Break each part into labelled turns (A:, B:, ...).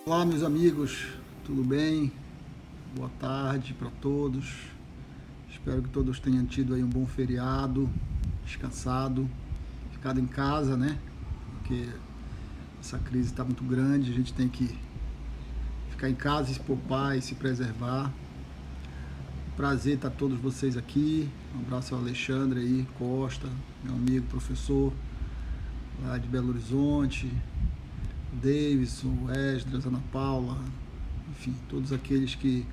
A: Olá, meus amigos, tudo bem? Boa tarde para todos. Espero que todos tenham tido aí um bom feriado, descansado, ficado em casa, né? Porque essa crise está muito grande, a gente tem que ficar em casa, se poupar e se preservar. Prazer estar todos vocês aqui. Um abraço ao Alexandre aí, Costa, meu amigo, professor lá de Belo Horizonte, Davidson, Esdras, Ana Paula, enfim, todos aqueles que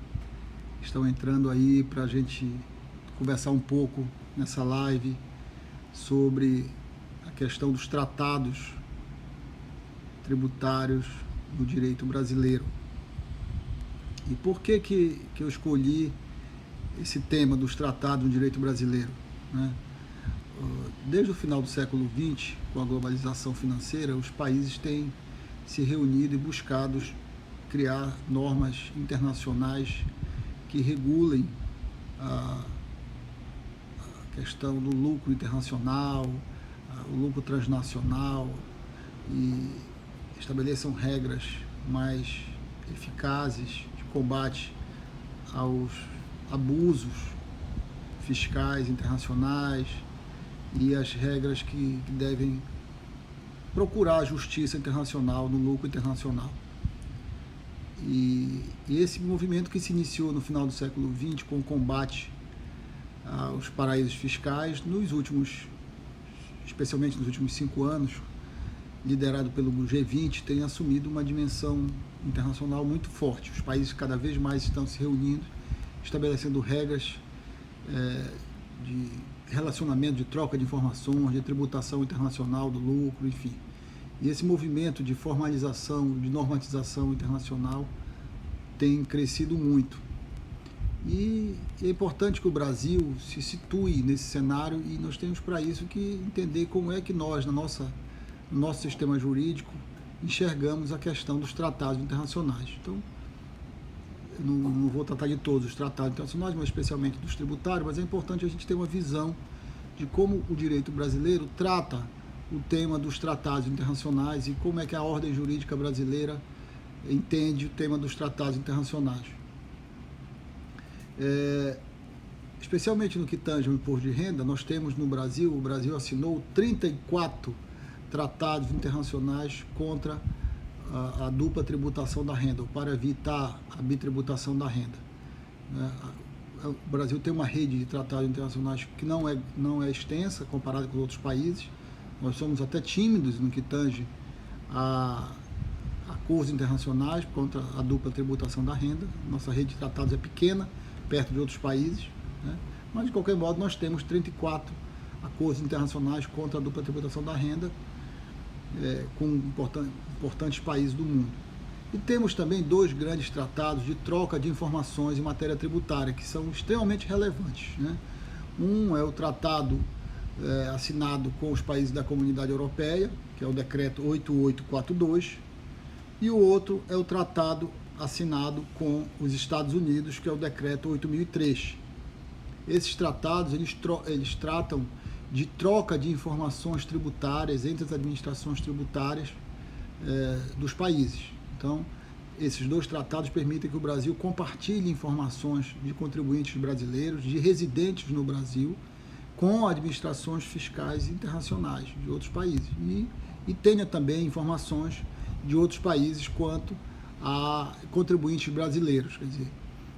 A: estão entrando aí para a gente conversar um pouco nessa live sobre a questão dos tratados tributários do direito brasileiro. E por que eu escolhi esse tema dos tratados do direito brasileiro, né? Desde o final do século XX, com a globalização financeira, os países têm se reunido e buscado criar normas internacionais que regulem a questão do lucro internacional, o lucro transnacional e estabeleçam regras mais eficazes de combate aos abusos fiscais internacionais e as regras que devem procurar a justiça internacional no lucro internacional. E esse movimento que se iniciou no final do século XX com o combate aos paraísos fiscais, especialmente nos últimos 5 anos, liderado pelo G20, tem assumido uma dimensão internacional muito forte. Os países cada vez mais estão se reunindo, estabelecendo regras de relacionamento, de troca de informações, de tributação internacional do lucro, enfim. E esse movimento de formalização, de normatização internacional tem crescido muito. E é importante que o Brasil se situe nesse cenário e nós temos para isso que entender como é que nós, no nosso sistema jurídico, enxergamos a questão dos tratados internacionais. Então, eu não vou tratar de todos os tratados internacionais, mas especialmente dos tributários, mas é importante a gente ter uma visão de como o direito brasileiro trata o tema dos tratados internacionais e como é que a ordem jurídica brasileira entende o tema dos tratados internacionais. Especialmente no que tange ao imposto de renda, nós temos no Brasil, o Brasil assinou 34 tratados internacionais contra a dupla tributação da renda, ou para evitar a bitributação da renda. O Brasil tem uma rede de tratados internacionais que não é extensa comparada com outros países. Nós somos até tímidos no que tange a acordos internacionais contra a dupla tributação da renda. Nossa rede de tratados é pequena, perto de outros países, né? Mas de qualquer modo nós temos 34 acordos internacionais contra a dupla tributação da renda, com importantes países do mundo. E temos também 2 grandes tratados de troca de informações em matéria tributária, que são extremamente relevantes, né? Um é o tratado assinado com os países da Comunidade Europeia, que é o Decreto 8842, e o outro é o tratado assinado com os Estados Unidos, que é o Decreto 8003. Esses tratados, eles tratam de troca de informações tributárias entre as administrações tributárias dos países. Então, esses 2 tratados permitem que o Brasil compartilhe informações de contribuintes brasileiros, de residentes no Brasil, com administrações fiscais internacionais de outros países. E tenha também informações de outros países quanto a contribuintes brasileiros. Quer dizer,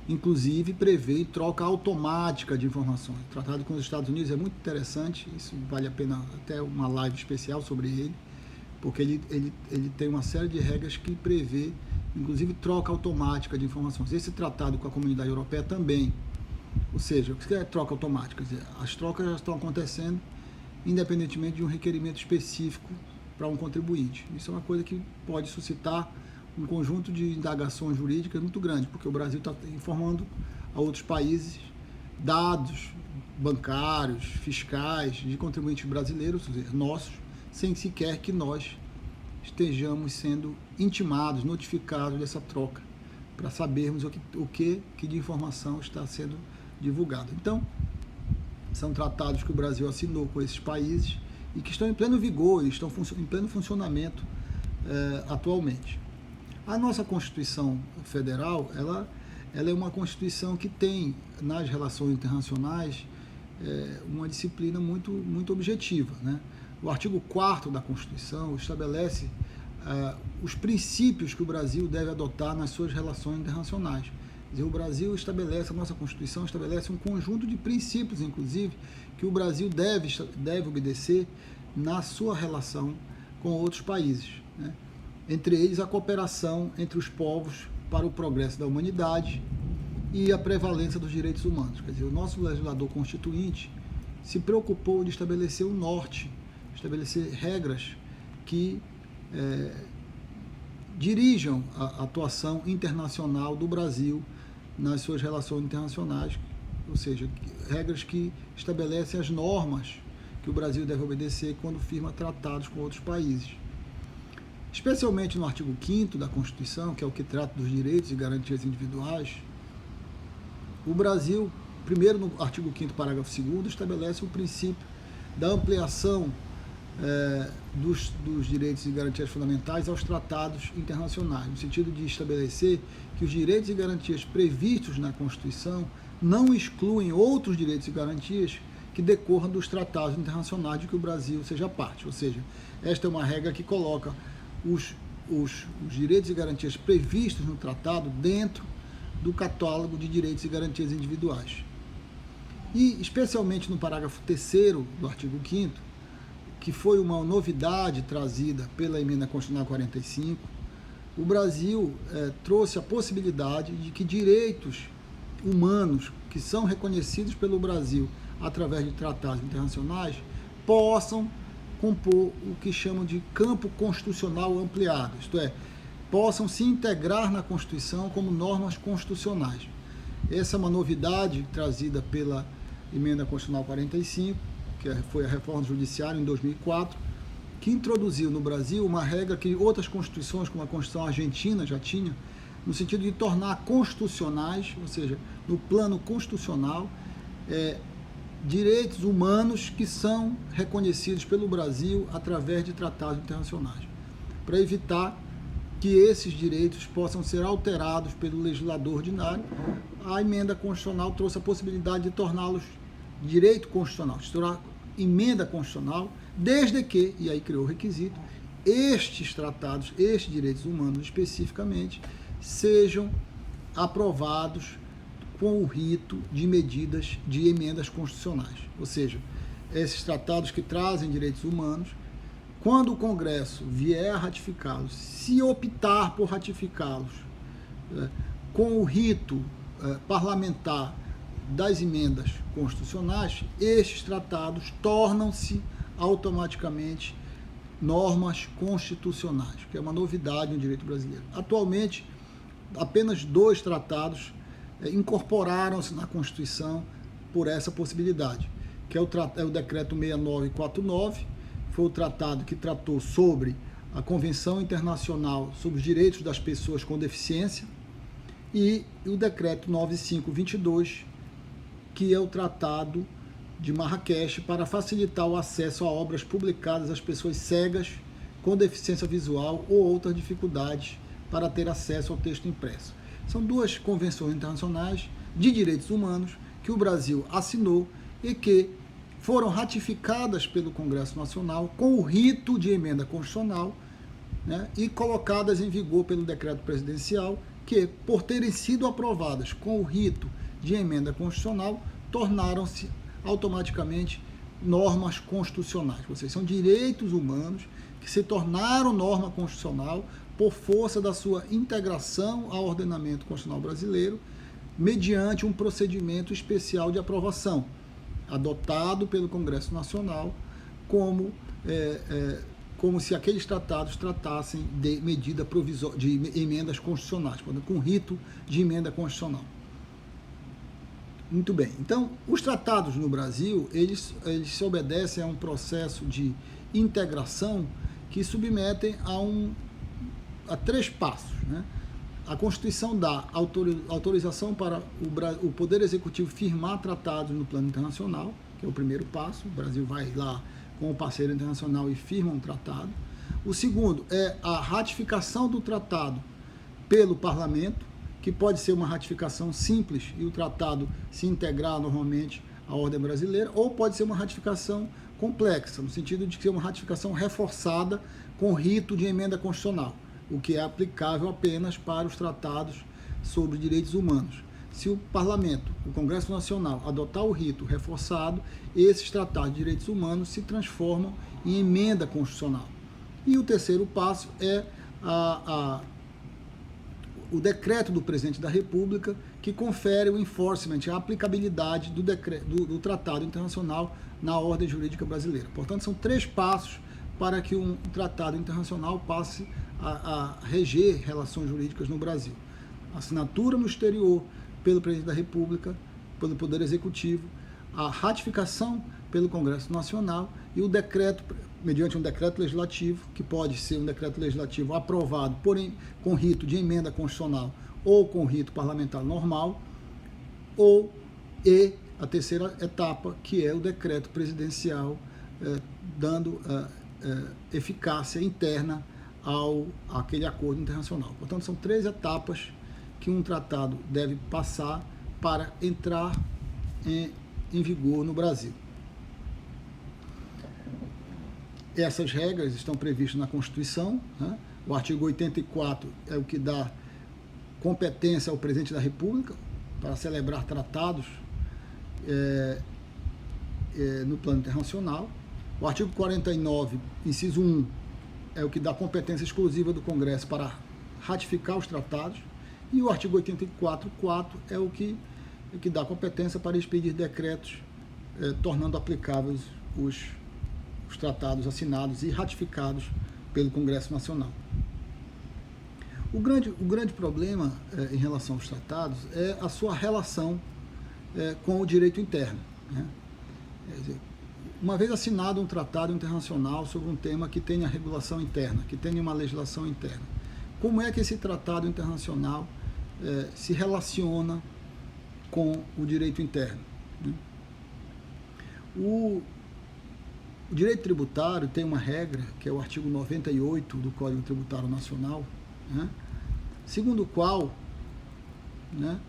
A: inclusive prevê troca automática de informações. O tratado com os Estados Unidos é muito interessante, isso vale a pena até uma live especial sobre ele, porque ele tem uma série de regras que prevê, inclusive, troca automática de informações. Esse tratado com a Comunidade Europeia também. Ou seja, o que é troca automática? Quer dizer, as trocas já estão acontecendo independentemente de um requerimento específico para um contribuinte. Isso é uma coisa que pode suscitar um conjunto de indagações jurídicas muito grande, porque o Brasil está informando a outros países dados bancários, fiscais, de contribuintes brasileiros, ou seja, nossos, sem sequer que nós estejamos sendo intimados, notificados dessa troca, para sabermos o que de informação está sendo divulgado. Então, são tratados que o Brasil assinou com esses países e que estão em pleno vigor, estão em pleno funcionamento atualmente. A nossa Constituição Federal, ela é uma Constituição que tem, nas relações internacionais, uma disciplina muito objetiva, né? O artigo 4º da Constituição estabelece os princípios que o Brasil deve adotar nas suas relações internacionais. Quer dizer, o Brasil estabelece, a nossa Constituição estabelece um conjunto de princípios, inclusive, que o Brasil deve obedecer na sua relação com outros países, né? Entre eles a cooperação entre os povos para o progresso da humanidade e a prevalência dos direitos humanos. Quer dizer, o nosso legislador constituinte se preocupou de estabelecer um norte, estabelecer regras que dirijam a atuação internacional do Brasil nas suas relações internacionais, ou seja, regras que estabelecem as normas que o Brasil deve obedecer quando firma tratados com outros países. Especialmente no artigo 5º da Constituição, que é o que trata dos direitos e garantias individuais, o Brasil, primeiro no artigo 5º, parágrafo 2º, estabelece o princípio da ampliação dos direitos e garantias fundamentais aos tratados internacionais, no sentido de estabelecer que os direitos e garantias previstos na Constituição não excluem outros direitos e garantias que decorram dos tratados internacionais de que o Brasil seja parte. Ou seja, esta é uma regra que coloca os direitos e garantias previstos no tratado dentro do catálogo de direitos e garantias individuais. E, especialmente no parágrafo 3º do artigo 5º, que foi uma novidade trazida pela Emenda Constitucional 45, o Brasil trouxe a possibilidade de que direitos humanos que são reconhecidos pelo Brasil através de tratados internacionais possam compor o que chamam de campo constitucional ampliado, isto é, possam se integrar na Constituição como normas constitucionais. Essa é uma novidade trazida pela Emenda Constitucional 45, que foi a reforma do Judiciário em 2004, que introduziu no Brasil uma regra que outras constituições, como a Constituição Argentina, já tinha, no sentido de tornar constitucionais, ou seja, no plano constitucional, direitos humanos que são reconhecidos pelo Brasil através de tratados internacionais, para evitar que esses direitos possam ser alterados pelo legislador ordinário. A emenda constitucional trouxe a possibilidade de torná-los direito constitucional, de tornar emenda constitucional, desde que, e aí criou o requisito, estes tratados, estes direitos humanos especificamente, sejam aprovados com o rito de medidas de emendas constitucionais. Ou seja, esses tratados que trazem direitos humanos, quando o Congresso vier a ratificá-los, se optar por ratificá-los com o rito parlamentar das emendas constitucionais, estes tratados tornam-se automaticamente normas constitucionais, que é uma novidade no direito brasileiro. Atualmente, apenas 2 tratados incorporaram-se na Constituição por essa possibilidade, que é o Decreto 6949, foi o tratado que tratou sobre a Convenção Internacional sobre os Direitos das Pessoas com Deficiência, e o Decreto 9522, que é o Tratado de Marrakech para facilitar o acesso a obras publicadas às pessoas cegas com deficiência visual ou outras dificuldades para ter acesso ao texto impresso. São 2 convenções internacionais de direitos humanos que o Brasil assinou e que foram ratificadas pelo Congresso Nacional com o rito de emenda constitucional, né, e colocadas em vigor pelo decreto presidencial, que, por terem sido aprovadas com o rito de emenda constitucional, tornaram-se automaticamente normas constitucionais. Ou seja, são direitos humanos que se tornaram norma constitucional por força da sua integração ao ordenamento constitucional brasileiro, mediante um procedimento especial de aprovação, adotado pelo Congresso Nacional, como se aqueles tratados tratassem de medida provisória, de emendas constitucionais, com rito de emenda constitucional. Muito bem. Então, os tratados no Brasil, eles se obedecem a um processo de integração que submetem a 3 passos, né? A Constituição dá autorização para o Poder Executivo firmar tratados no plano internacional, que é o primeiro passo. O Brasil vai lá com o parceiro internacional e firma um tratado. O segundo é a ratificação do tratado pelo parlamento, que pode ser uma ratificação simples e o tratado se integrar normalmente à ordem brasileira, ou pode ser uma ratificação complexa, no sentido de ser uma ratificação reforçada com rito de emenda constitucional, o que é aplicável apenas para os tratados sobre direitos humanos. Se o parlamento, o Congresso Nacional, adotar o rito reforçado, esses tratados de direitos humanos se transformam em emenda constitucional. E o terceiro passo é o decreto do presidente da República, que confere o enforcement, a aplicabilidade do tratado internacional na ordem jurídica brasileira. Portanto, são 3 passos para que um tratado internacional passe a reger relações jurídicas no Brasil. Assinatura no exterior pelo presidente da República, pelo Poder Executivo, a ratificação pelo Congresso Nacional e o decreto, mediante um decreto legislativo, que pode ser um decreto legislativo aprovado, porém com rito de emenda constitucional ou com rito parlamentar normal, e a terceira etapa, que é o decreto presidencial, dando eficácia interna àquele acordo internacional. Portanto, são 3 etapas que um tratado deve passar para entrar em vigor no Brasil. Essas regras estão previstas na Constituição, né? O artigo 84 é o que dá competência ao presidente da República para celebrar tratados no plano internacional. O artigo 49, inciso 1, é o que dá competência exclusiva do Congresso para ratificar os tratados. E o artigo 84.4 é o que dá competência para expedir decretos tornando aplicáveis os tratados assinados e ratificados pelo Congresso Nacional. O grande problema em relação aos tratados é a sua relação com o direito interno, né? Quer dizer, uma vez assinado um tratado internacional sobre um tema que tenha regulação interna, que tenha uma legislação interna, como é que esse tratado internacional se relaciona com o direito interno, né? O direito tributário tem uma regra, que é o artigo 98 do Código Tributário Nacional, né? Segundo o qual, né,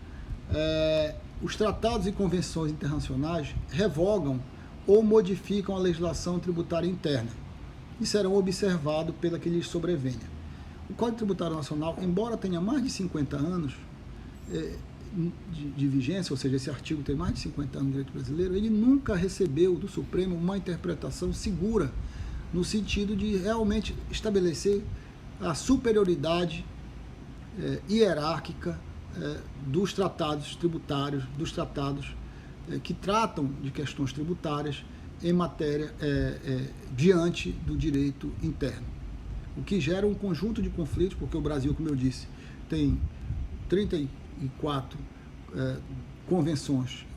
A: os tratados e convenções internacionais revogam ou modificam a legislação tributária interna e serão observados pela que lhes sobrevenha. O Código Tributário Nacional, embora tenha mais de 50 anos de vigência, ou seja, esse artigo tem mais de 50 anos no direito brasileiro, ele nunca recebeu do Supremo uma interpretação segura, no sentido de realmente estabelecer a superioridade hierárquica dos tratados tributários, dos tratados que tratam de questões tributárias em matéria diante do direito interno. O que gera um conjunto de conflitos, porque o Brasil, como eu disse, tem 34 convenções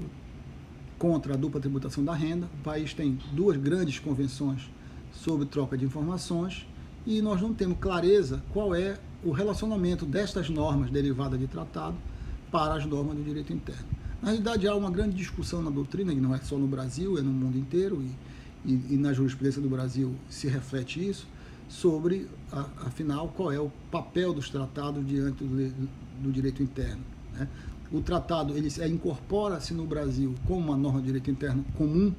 A: contra a dupla tributação da renda. O país tem 2 grandes convenções sobre troca de informações e nós não temos clareza qual é o relacionamento destas normas derivadas de tratado para as normas do direito interno. Na realidade, há uma grande discussão na doutrina, que não é só no Brasil, é no mundo inteiro, e na jurisprudência do Brasil se reflete isso, sobre, afinal, qual é o papel dos tratados diante do direito interno, né? O tratado ele incorpora-se no Brasil como uma norma de direito interno comum,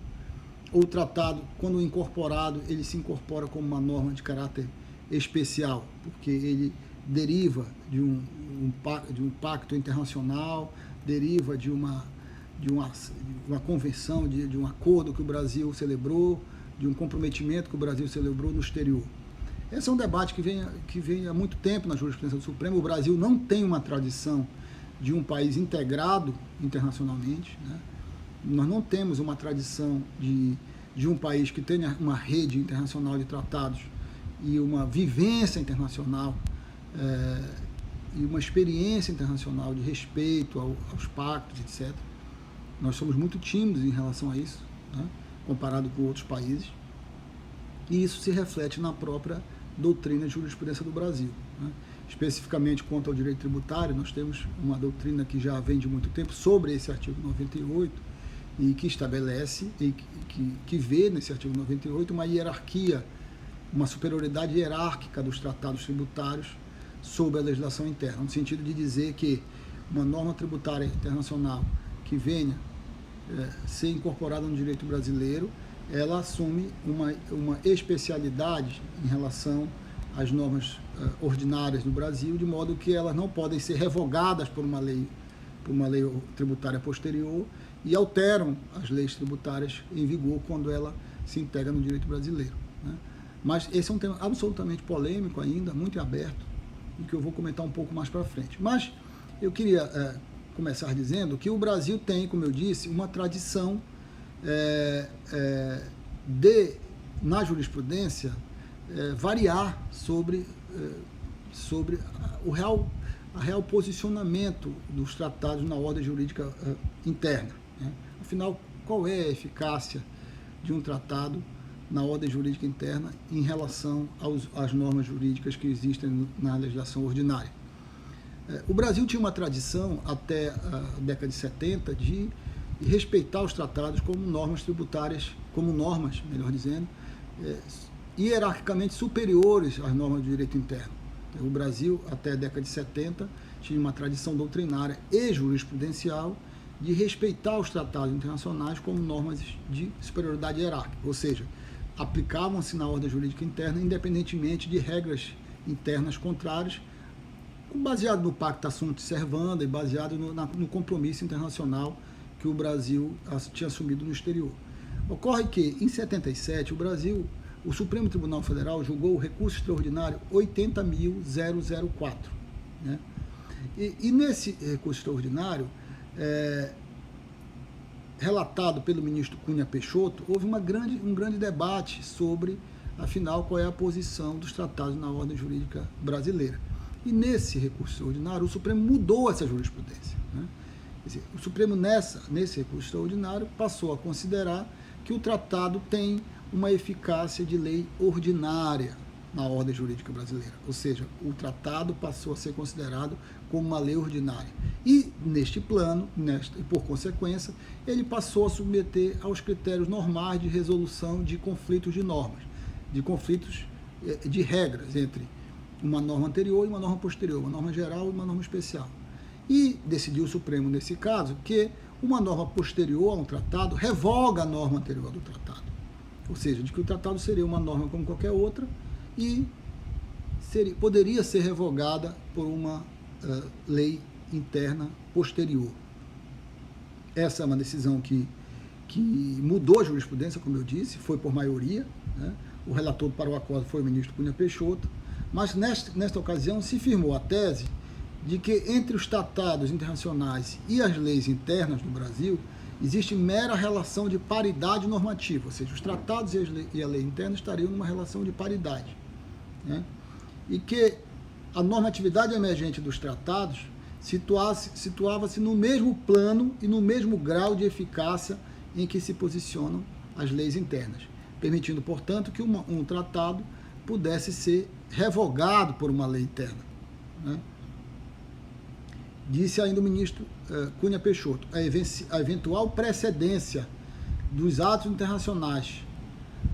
A: ou o tratado, quando incorporado, ele se incorpora como uma norma de caráter especial, porque ele deriva de um pacto internacional, deriva de uma convenção, de um acordo que o Brasil celebrou, de um comprometimento que o Brasil celebrou no exterior. Esse é um debate que vem há muito tempo na jurisprudência do Supremo. O Brasil não tem uma tradição de um país integrado internacionalmente, né? Nós não temos uma tradição de um país que tenha uma rede internacional de tratados e uma vivência internacional e uma experiência internacional de respeito aos pactos, etc. Nós somos muito tímidos em relação a isso, né, comparado com outros países, e isso se reflete na própria doutrina de jurisprudência do Brasil, né. Especificamente quanto ao direito tributário, nós temos uma doutrina que já vem de muito tempo sobre esse artigo 98 e que estabelece e que vê nesse artigo 98 uma hierarquia, uma superioridade hierárquica dos tratados tributários sobre a legislação interna, no sentido de dizer que uma norma tributária internacional que venha ser incorporada no direito brasileiro, ela assume uma especialidade em relação às normas ordinárias do Brasil, de modo que elas não podem ser revogadas por uma lei tributária posterior e alteram as leis tributárias em vigor quando ela se integra no direito brasileiro, né? Mas esse é um tema absolutamente polêmico ainda, muito aberto, e que eu vou comentar um pouco mais para frente. Mas eu queria começar dizendo que o Brasil tem, como eu disse, uma tradição na jurisprudência, variar sobre o real posicionamento dos tratados na ordem jurídica interna, né? Afinal, qual é a eficácia de um tratado na ordem jurídica interna em relação às normas jurídicas que existem na legislação ordinária? O Brasil tinha uma tradição até a década de 70 de respeitar os tratados como normas tributárias, melhor dizendo, hierarquicamente superiores às normas do direito interno. O Brasil, até a década de 70, tinha uma tradição doutrinária e jurisprudencial de respeitar os tratados internacionais como normas de superioridade hierárquica, ou seja, aplicavam-se na ordem jurídica interna independentemente de regras internas contrárias, baseado no Pacta Sunt Servanda e baseado no compromisso internacional que o Brasil tinha assumido no exterior. Ocorre que, em 77, o Supremo Tribunal Federal julgou o recurso extraordinário 80.004, né? E nesse recurso extraordinário, relatado pelo ministro Cunha Peixoto, houve um grande debate sobre, afinal, qual é a posição dos tratados na ordem jurídica brasileira. E nesse recurso extraordinário, o Supremo mudou essa jurisprudência, né? Quer dizer, o Supremo, nesse recurso extraordinário, passou a considerar que o tratado tem uma eficácia de lei ordinária na ordem jurídica brasileira. Ou seja, o tratado passou a ser considerado como uma lei ordinária. E, neste plano, e por consequência, ele passou a submeter aos critérios normais de resolução de conflitos de normas, de conflitos de regras entre uma norma anterior e uma norma posterior, uma norma geral e uma norma especial. E decidiu o Supremo, nesse caso, que uma norma posterior a um tratado revoga a norma anterior do tratado. Ou seja, de que o tratado seria uma norma como qualquer outra e poderia ser revogada por uma lei interna posterior. Essa é uma decisão que mudou a jurisprudência, como eu disse, foi por maioria, né? O relator para o acordo foi o ministro Cunha Peixoto, mas nesta ocasião se firmou a tese de que entre os tratados internacionais e as leis internas do Brasil existe mera relação de paridade normativa, ou seja, os tratados e a lei interna estariam numa relação de paridade, né? E que a normatividade emergente dos tratados situava-se no mesmo plano e no mesmo grau de eficácia em que se posicionam as leis internas, permitindo, portanto, que um tratado pudesse ser revogado por uma lei interna, né? Disse ainda o ministro Cunha Peixoto, a eventual precedência dos atos internacionais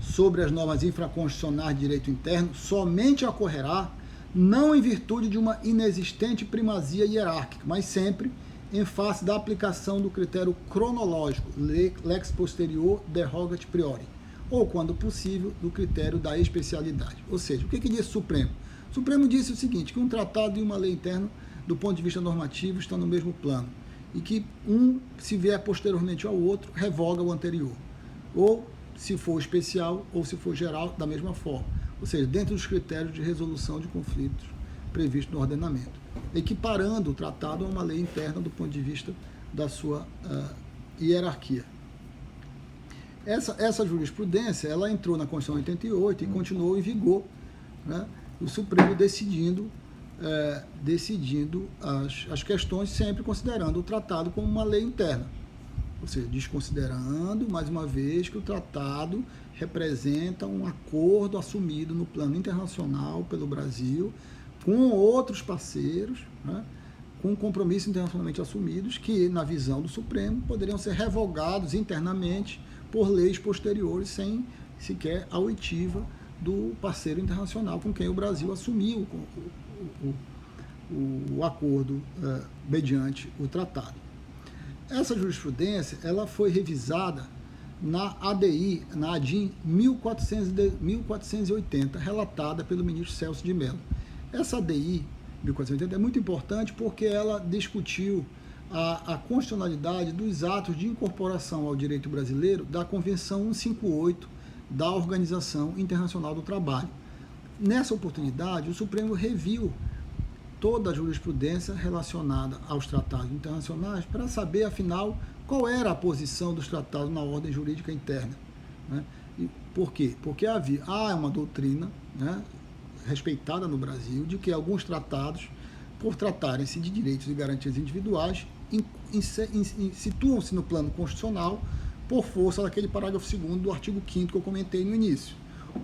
A: sobre as normas infraconstitucionais de direito interno somente ocorrerá não em virtude de uma inexistente primazia hierárquica, mas sempre em face da aplicação do critério cronológico, lex posterior derogat priori, ou, quando possível, do critério da especialidade. Ou seja, o que diz o Supremo? O Supremo disse o seguinte, que um tratado e uma lei interna, do ponto de vista normativo, estão no mesmo plano, e que se vier posteriormente ao outro, revoga o anterior, ou se for especial, ou se for geral, da mesma forma, ou seja, dentro dos critérios de resolução de conflitos previstos no ordenamento, equiparando o tratado a uma lei interna do ponto de vista da sua hierarquia. Essa jurisprudência, ela entrou na Constituição 88 e continuou em vigor, né? O Supremo decidindo as questões, sempre considerando o tratado como uma lei interna, ou seja, desconsiderando, mais uma vez, que o tratado representa um acordo assumido no plano internacional pelo Brasil, com outros parceiros, né, com compromissos internacionalmente assumidos, que, na visão do Supremo, poderiam ser revogados internamente por leis posteriores, sem sequer a oitiva do parceiro internacional com quem o Brasil assumiu o acordo mediante o tratado. Essa jurisprudência ela foi revisada na ADI, na ADIM 1480, relatada pelo ministro Celso de Mello. Essa ADI 1480 é muito importante porque ela discutiu a constitucionalidade dos atos de incorporação ao direito brasileiro da Convenção 158 da Organização Internacional do Trabalho. Nessa oportunidade, o Supremo reviu toda a jurisprudência relacionada aos tratados internacionais para saber, afinal, qual era a posição dos tratados na ordem jurídica interna. Né? E por quê? Porque há uma doutrina, né, respeitada no Brasil, de que alguns tratados, por tratarem-se de direitos e garantias individuais, situam-se no plano constitucional por força daquele parágrafo 2º do artigo 5º que eu comentei no início.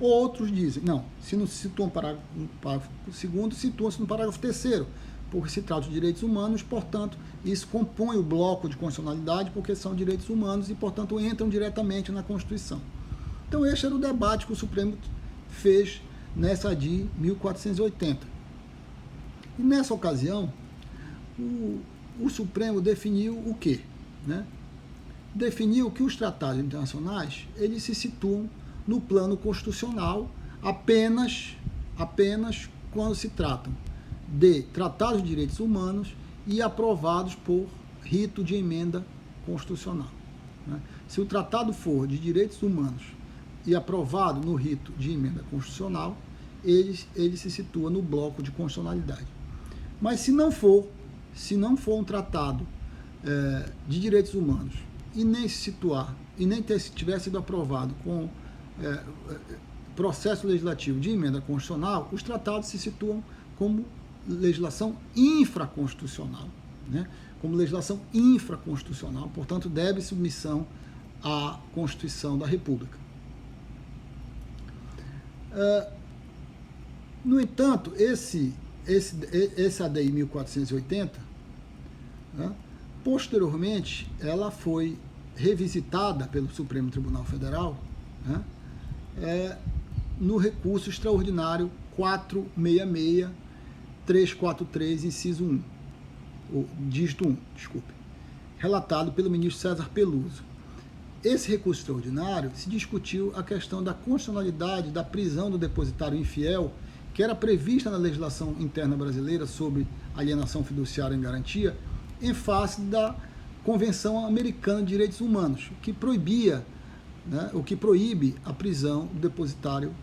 A: Outros dizem, não, se não se situa no parágrafo 2º, situa-se no parágrafo 3º, porque se trata de direitos humanos, portanto, isso compõe o bloco de constitucionalidade, porque são direitos humanos e, portanto, entram diretamente na Constituição. Então, este era o debate que o Supremo fez nessa ADI 1480. E nessa ocasião, o Supremo definiu o quê? Né? Definiu que os tratados internacionais, eles se situam no plano constitucional apenas quando se tratam de tratados de direitos humanos e aprovados por rito de emenda constitucional. Né? Se o tratado for de direitos humanos e aprovado no rito de emenda constitucional, ele se situa no bloco de constitucionalidade. Mas se não for um tratado de direitos humanos e nem se situar, e nem tiver sido aprovado com processo legislativo de emenda constitucional, os tratados se situam como legislação infraconstitucional, né? Como legislação infraconstitucional, portanto, deve submissão à Constituição da República. No entanto, esse ADI 1480, né, posteriormente, ela foi revisitada pelo Supremo Tribunal Federal, né, no recurso extraordinário 466-343, inciso 1, dígito 1, relatado pelo ministro César Peluso. Esse recurso extraordinário se discutiu a questão da constitucionalidade da prisão do depositário infiel, que era prevista na legislação interna brasileira sobre alienação fiduciária em garantia, em face da Convenção Americana de Direitos Humanos, que proibia, né, o que proíbe a prisão do depositário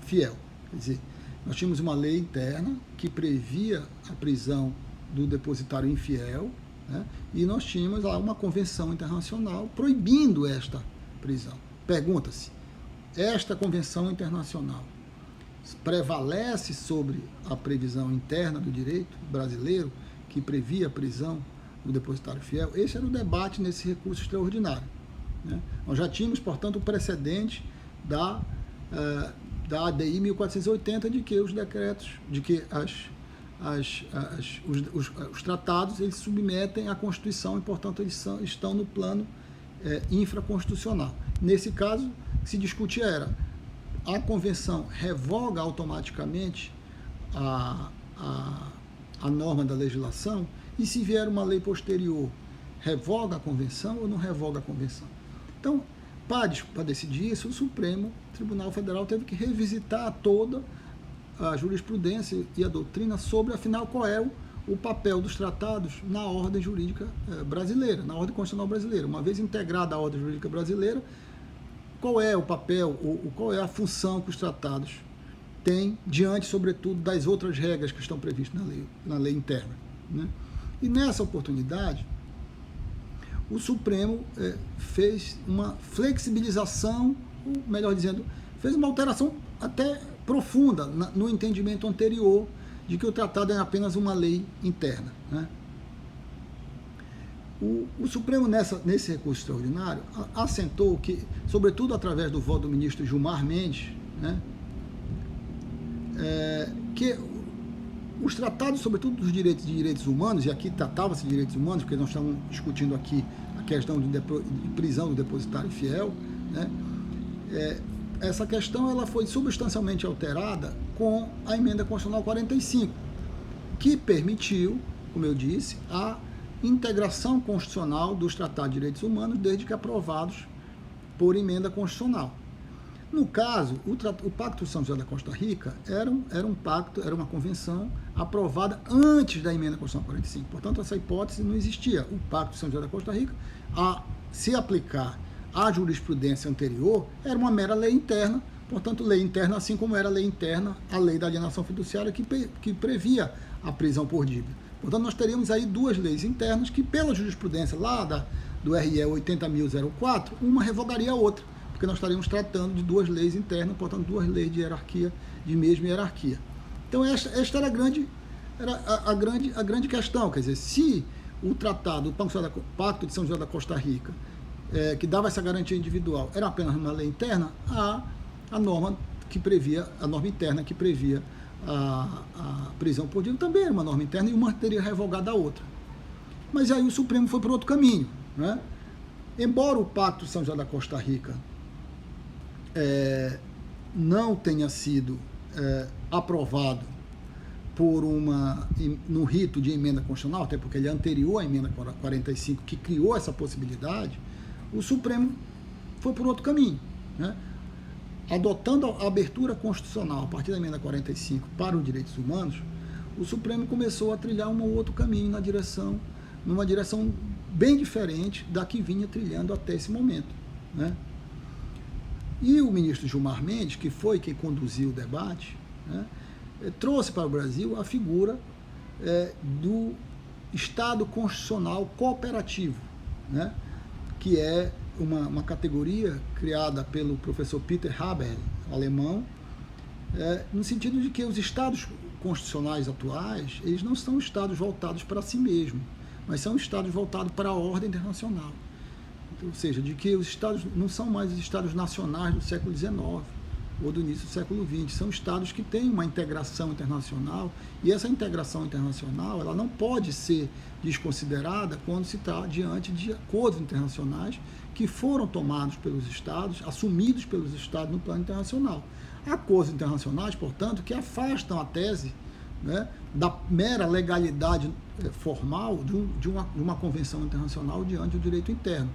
A: fiel. Quer dizer, nós tínhamos uma lei interna que previa a prisão do depositário infiel, né, e nós tínhamos lá uma convenção internacional proibindo esta prisão. Pergunta-se, esta convenção internacional prevalece sobre a previsão interna do direito brasileiro que previa a prisão do depositário fiel? Esse era o debate nesse recurso extraordinário. Né? Nós já tínhamos, portanto, o precedente da ADI 1480 de que os decretos, de que os tratados eles submetem à Constituição e, portanto, eles estão no plano infraconstitucional. Nesse caso, o que se discute era: a Convenção revoga automaticamente a norma da legislação, e se vier uma lei posterior, revoga a Convenção ou não revoga a Convenção? Então, para decidir isso, o Supremo Tribunal Federal teve que revisitar toda a jurisprudência e a doutrina sobre, afinal, qual é o papel dos tratados na ordem jurídica brasileira, na ordem constitucional brasileira. Uma vez integrada a ordem jurídica brasileira, qual é o papel, qual é a função que os tratados têm diante, sobretudo, das outras regras que estão previstas na lei interna. Né? E nessa oportunidade, o Supremo fez uma flexibilização, ou melhor dizendo, fez uma alteração até profunda no entendimento anterior de que o tratado é apenas uma lei interna. Né? O Supremo, nesse recurso extraordinário, assentou que, sobretudo através do voto do ministro Gilmar Mendes, né, que os tratados, sobretudo dos direitos humanos, e aqui tratava-se de direitos humanos, porque nós estamos discutindo aqui a questão de prisão do depositário fiel, né, essa questão ela foi substancialmente alterada com a emenda constitucional 45, que permitiu, como eu disse, a integração constitucional dos tratados de direitos humanos, desde que aprovados por emenda constitucional. No caso, o Pacto de São José da Costa Rica era um pacto, era uma convenção aprovada antes da emenda constitucional 45. Portanto, essa hipótese não existia. O Pacto de São José da Costa Rica, a se aplicar à jurisprudência anterior, era uma mera lei interna. Portanto, lei interna, assim como era lei interna a lei da alienação fiduciária, que previa a prisão por dívida. Portanto, nós teríamos aí duas leis internas que, pela jurisprudência lá do RE 80.004, uma revogaria a outra, porque nós estaríamos tratando de duas leis internas, portanto, duas leis de hierarquia, de mesma hierarquia. Então, esta era a grande questão, quer dizer, se o tratado, o Pacto de São José da Costa Rica, que dava essa garantia individual, era apenas uma lei interna, a norma interna que previa a prisão por dívida também era uma norma interna, e uma teria revogado a outra. Mas aí o Supremo foi por outro caminho, né? Embora o Pacto de São José da Costa Rica não tenha sido aprovado no rito de emenda constitucional, até porque ele é anterior à emenda 45, que criou essa possibilidade, o Supremo foi por outro caminho, né? Adotando a abertura constitucional a partir da emenda 45 para os direitos humanos, o Supremo começou a trilhar um ou outro caminho numa direção bem diferente da que vinha trilhando até esse momento, né? E o ministro Gilmar Mendes, que foi quem conduziu o debate, né, trouxe para o Brasil a figura do Estado Constitucional Cooperativo, né, que é uma categoria criada pelo professor Peter Haber, alemão, no sentido de que os estados constitucionais atuais, eles não são estados voltados para si mesmos, mas são estados voltados para a ordem internacional. Ou seja, de que os estados não são mais os estados nacionais do século XIX ou do início do século XX, são estados que têm uma integração internacional, e essa integração internacional ela não pode ser desconsiderada quando se está diante de acordos internacionais que foram tomados pelos estados, assumidos pelos estados no plano internacional. Acordos internacionais, portanto, que afastam a tese, né, da mera legalidade formal de uma convenção internacional diante do direito interno.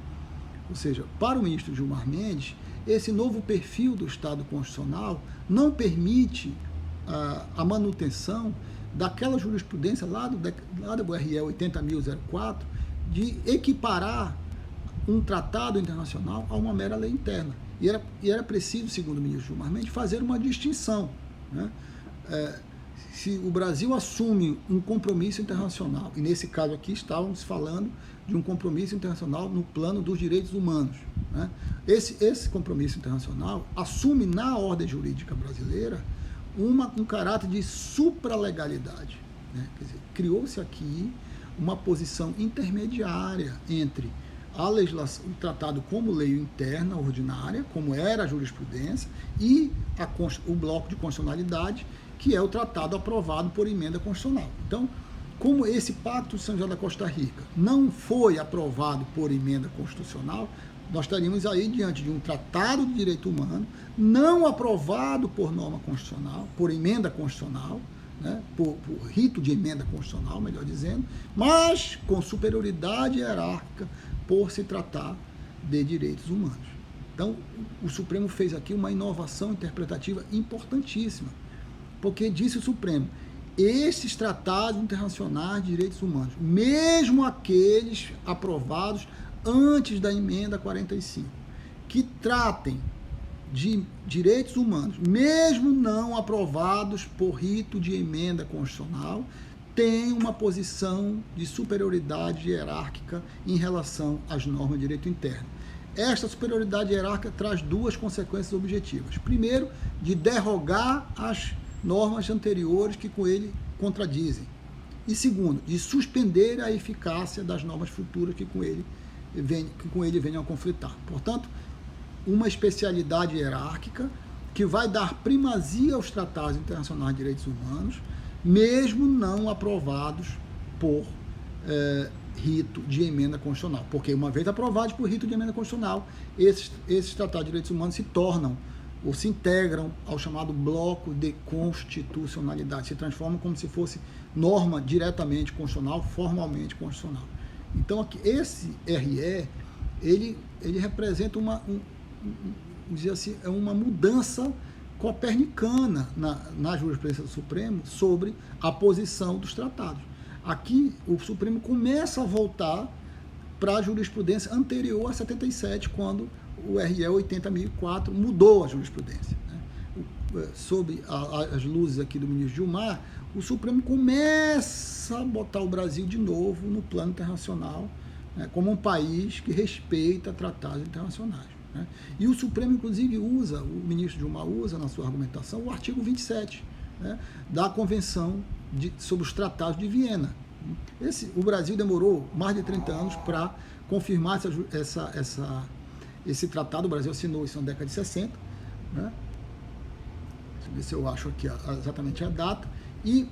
A: Ou seja, para o ministro Gilmar Mendes, esse novo perfil do Estado Constitucional não permite a manutenção daquela jurisprudência lá do RE 80.004 de equiparar um tratado internacional a uma mera lei interna. E era preciso, segundo o ministro Gilmar Mendes, fazer uma distinção, né? Se o Brasil assume um compromisso internacional, e nesse caso aqui estávamos falando de um compromisso internacional no plano dos direitos humanos, né? Esse compromisso internacional assume na ordem jurídica brasileira um caráter de supralegalidade, né? Quer dizer, criou-se aqui uma posição intermediária entre a legislação, o tratado como lei interna ordinária, como era a jurisprudência, e o bloco de constitucionalidade, que é o tratado aprovado por emenda constitucional. Então, como esse Pacto de São José da Costa Rica não foi aprovado por emenda constitucional, nós estaríamos aí diante de um tratado de direito humano não aprovado por norma constitucional, por emenda constitucional, né, por rito de emenda constitucional, melhor dizendo, mas com superioridade hierárquica por se tratar de direitos humanos. Então, o Supremo fez aqui uma inovação interpretativa importantíssima, porque disse o Supremo, esses tratados internacionais de direitos humanos, mesmo aqueles aprovados antes da emenda 45, que tratem de direitos humanos, mesmo não aprovados por rito de emenda constitucional, têm uma posição de superioridade hierárquica em relação às normas de direito interno. Esta superioridade hierárquica traz duas consequências objetivas. Primeiro, de derrogar as normas anteriores que com ele contradizem. E segundo, de suspender a eficácia das normas futuras que com ele venham a conflitar. Portanto, uma especialidade hierárquica que vai dar primazia aos tratados internacionais de direitos humanos, mesmo não aprovados por rito de emenda constitucional. Porque uma vez aprovados por rito de emenda constitucional, esses tratados de direitos humanos se tornam ou se integram ao chamado bloco de constitucionalidade, se transformam como se fosse norma diretamente constitucional, formalmente constitucional. Então, aqui, esse RE, ele representa dizer assim, uma mudança copernicana na jurisprudência do Supremo sobre a posição dos tratados. Aqui, o Supremo começa a voltar para a jurisprudência anterior a 77, quando o RE 80.004 mudou a jurisprudência. Né? Sob as luzes aqui do ministro Gilmar, o Supremo começa a botar o Brasil de novo no plano internacional, né, como um país que respeita tratados internacionais. Né? E o Supremo, inclusive, o ministro Gilmar usa na sua argumentação o artigo 27, né, da Convenção sobre os Tratados de Viena. O Brasil demorou mais de 30 anos para confirmar esse tratado. O Brasil assinou isso na década de 60, né? Deixa eu ver se eu acho aqui exatamente a data,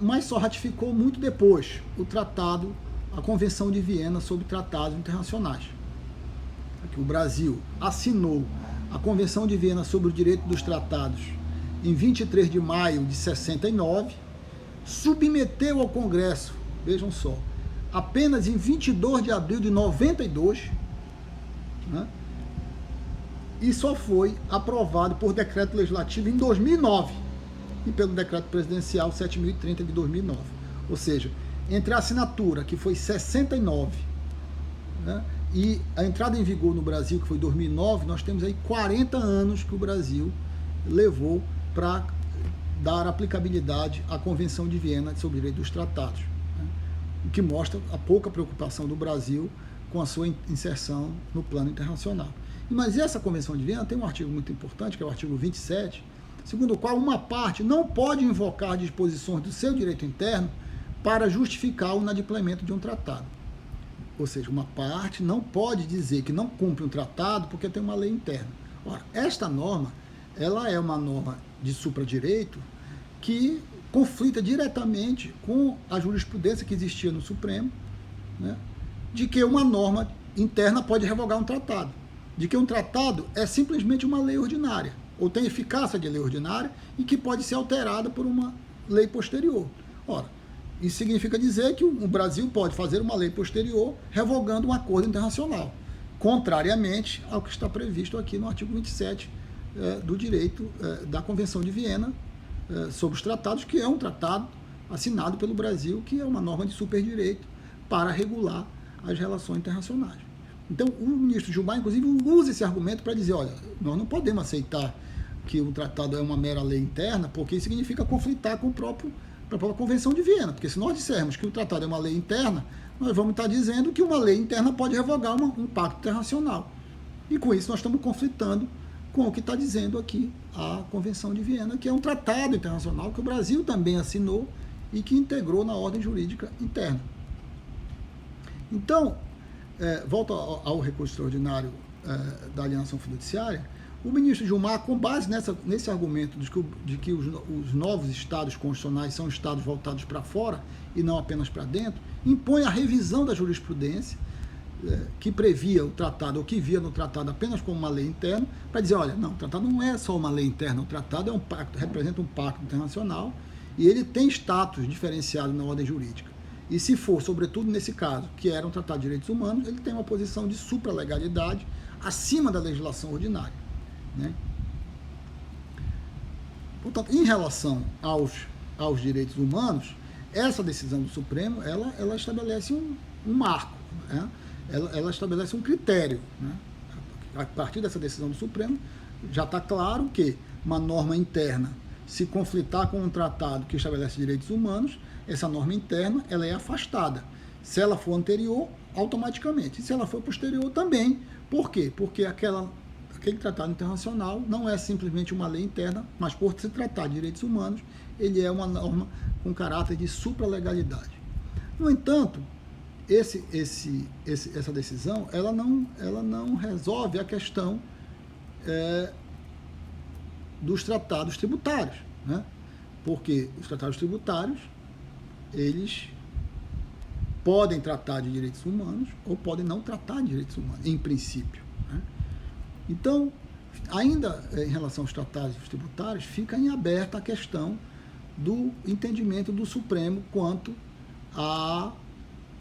A: mas só ratificou muito depois a Convenção de Viena sobre Tratados Internacionais. Aqui, o Brasil assinou a Convenção de Viena sobre o Direito dos Tratados em 23 de maio de 69, submeteu ao Congresso, vejam só, apenas em 22 de abril de 92, né? E só foi aprovado por decreto legislativo em 2009 e pelo decreto presidencial 7.030 de 2009. Ou seja, entre a assinatura, que foi 69, né, e a entrada em vigor no Brasil, que foi 2009, nós temos aí 40 anos que o Brasil levou para dar aplicabilidade à Convenção de Viena sobre o Direito dos Tratados, né, o que mostra a pouca preocupação do Brasil com a sua inserção no plano internacional. Mas essa Convenção de Viena tem um artigo muito importante, que é o artigo 27, segundo o qual uma parte não pode invocar disposições do seu direito interno para justificar o inadimplemento de um tratado. Ou seja, uma parte não pode dizer que não cumpre um tratado porque tem uma lei interna. Ora, esta norma, ela é uma norma de supradireito que conflita diretamente com a jurisprudência que existia no Supremo, né, de que uma norma interna pode revogar um tratado, de que um tratado é simplesmente uma lei ordinária, ou tem eficácia de lei ordinária e que pode ser alterada por uma lei posterior. Ora, isso significa dizer que o Brasil pode fazer uma lei posterior revogando um acordo internacional, contrariamente ao que está previsto aqui no artigo 27 do direito da Convenção de Viena sobre os tratados, que é um tratado assinado pelo Brasil, que é uma norma de superdireito para regular as relações internacionais. Então, o ministro Gilmar, inclusive, usa esse argumento para dizer, olha, nós não podemos aceitar que o tratado é uma mera lei interna, porque isso significa conflitar com a própria Convenção de Viena, porque se nós dissermos que o tratado é uma lei interna, nós vamos estar dizendo que uma lei interna pode revogar um pacto internacional. E com isso nós estamos conflitando com o que está dizendo aqui a Convenção de Viena, que é um tratado internacional que o Brasil também assinou e que integrou na ordem jurídica interna. Então, volta ao recurso extraordinário da alienação fiduciária, o ministro Gilmar, com base nesse argumento de que os novos estados constitucionais são estados voltados para fora e não apenas para dentro, impõe a revisão da jurisprudência que previa o tratado, ou que via no tratado apenas como uma lei interna, para dizer, olha, não, o tratado não é só uma lei interna, o tratado é um pacto, representa um pacto internacional e ele tem status diferenciado na ordem jurídica. E se for, sobretudo nesse caso, que era um tratado de direitos humanos, ele tem uma posição de supralegalidade acima da legislação ordinária, né? Portanto, em relação aos direitos humanos, essa decisão do Supremo, ela estabelece um marco, né? Ela estabelece um critério, né? A partir dessa decisão do Supremo, já está claro que uma norma interna, se conflitar com um tratado que estabelece direitos humanos, essa norma interna ela é afastada. Se ela for anterior, automaticamente. E se ela for posterior, também. Por quê? Porque aquele tratado internacional não é simplesmente uma lei interna, mas por se tratar de direitos humanos, ele é uma norma com caráter de supralegalidade. No entanto, essa decisão ela não resolve a questão dos tratados tributários, né? Porque os tratados tributários eles podem tratar de direitos humanos ou podem não tratar de direitos humanos, em princípio, né? Então, Ainda em relação aos tratados tributários, fica em aberta a questão do entendimento do Supremo quanto à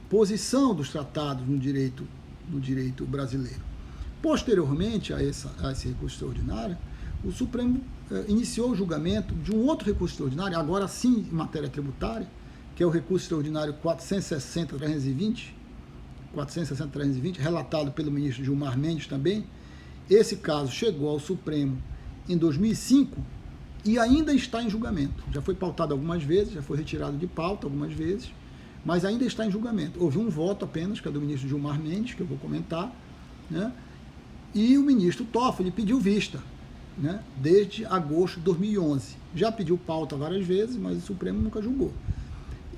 A: posição dos tratados no direito brasileiro. Posteriormente a esse recurso extraordinário, o Supremo iniciou o julgamento de um outro recurso extraordinário, agora sim em matéria tributária, que é o recurso extraordinário 460-320, relatado pelo ministro Gilmar Mendes também. Esse caso chegou ao Supremo em 2005 e ainda está em julgamento. Já foi pautado algumas vezes, já foi retirado de pauta algumas vezes, mas ainda está em julgamento. Houve um voto apenas, que é do ministro Gilmar Mendes, que eu vou comentar, né? E o ministro Toffoli pediu vista, né? Desde agosto de 2011. Já pediu pauta várias vezes, mas o Supremo nunca julgou.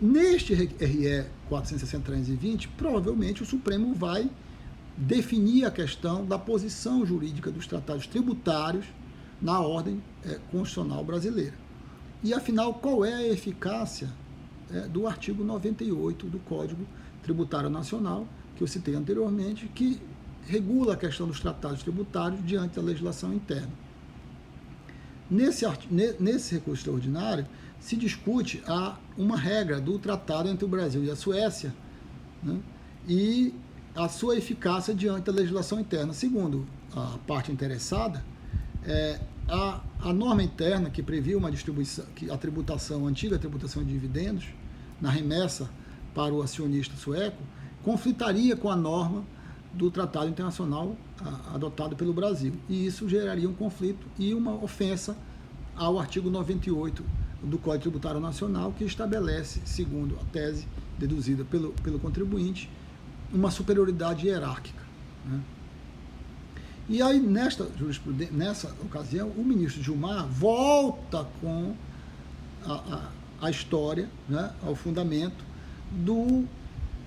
A: Neste RE 460-320, provavelmente o Supremo vai definir a questão da posição jurídica dos tratados tributários na ordem constitucional brasileira. E, afinal, qual é a eficácia do artigo 98 do Código Tributário Nacional, que eu citei anteriormente, que regula a questão dos tratados tributários diante da legislação interna. Nesse recurso extraordinário, se discute uma regra do tratado entre o Brasil e a Suécia, né, e a sua eficácia diante da legislação interna. Segundo a parte interessada, a norma interna que previa uma distribuição, que a antiga tributação de dividendos, na remessa para o acionista sueco, conflitaria com a norma do Tratado Internacional adotado pelo Brasil. E isso geraria um conflito e uma ofensa ao artigo 98 do Código Tributário Nacional, que estabelece, segundo a tese deduzida pelo contribuinte, uma superioridade hierárquica, né? E aí, nessa ocasião, o ministro Gilmar volta com a história, né, ao fundamento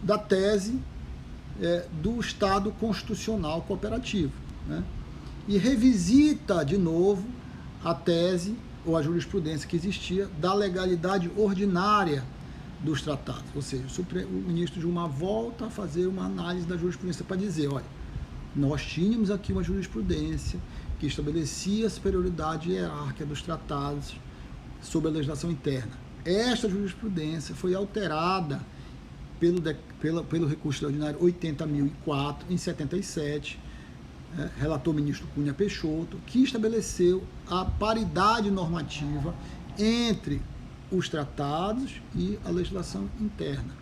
A: da tese do Estado Constitucional Cooperativo, né, e revisita de novo a tese ou a jurisprudência que existia da legalidade ordinária dos tratados. Ou seja, o ministro Gilmar volta a fazer uma análise da jurisprudência para dizer, olha, nós tínhamos aqui uma jurisprudência que estabelecia a superioridade hierárquica dos tratados sobre a legislação interna. Esta jurisprudência foi alterada pelo recurso extraordinário 80.004, em 77, relator o ministro Cunha Peixoto, que estabeleceu a paridade normativa entre os tratados e a legislação interna.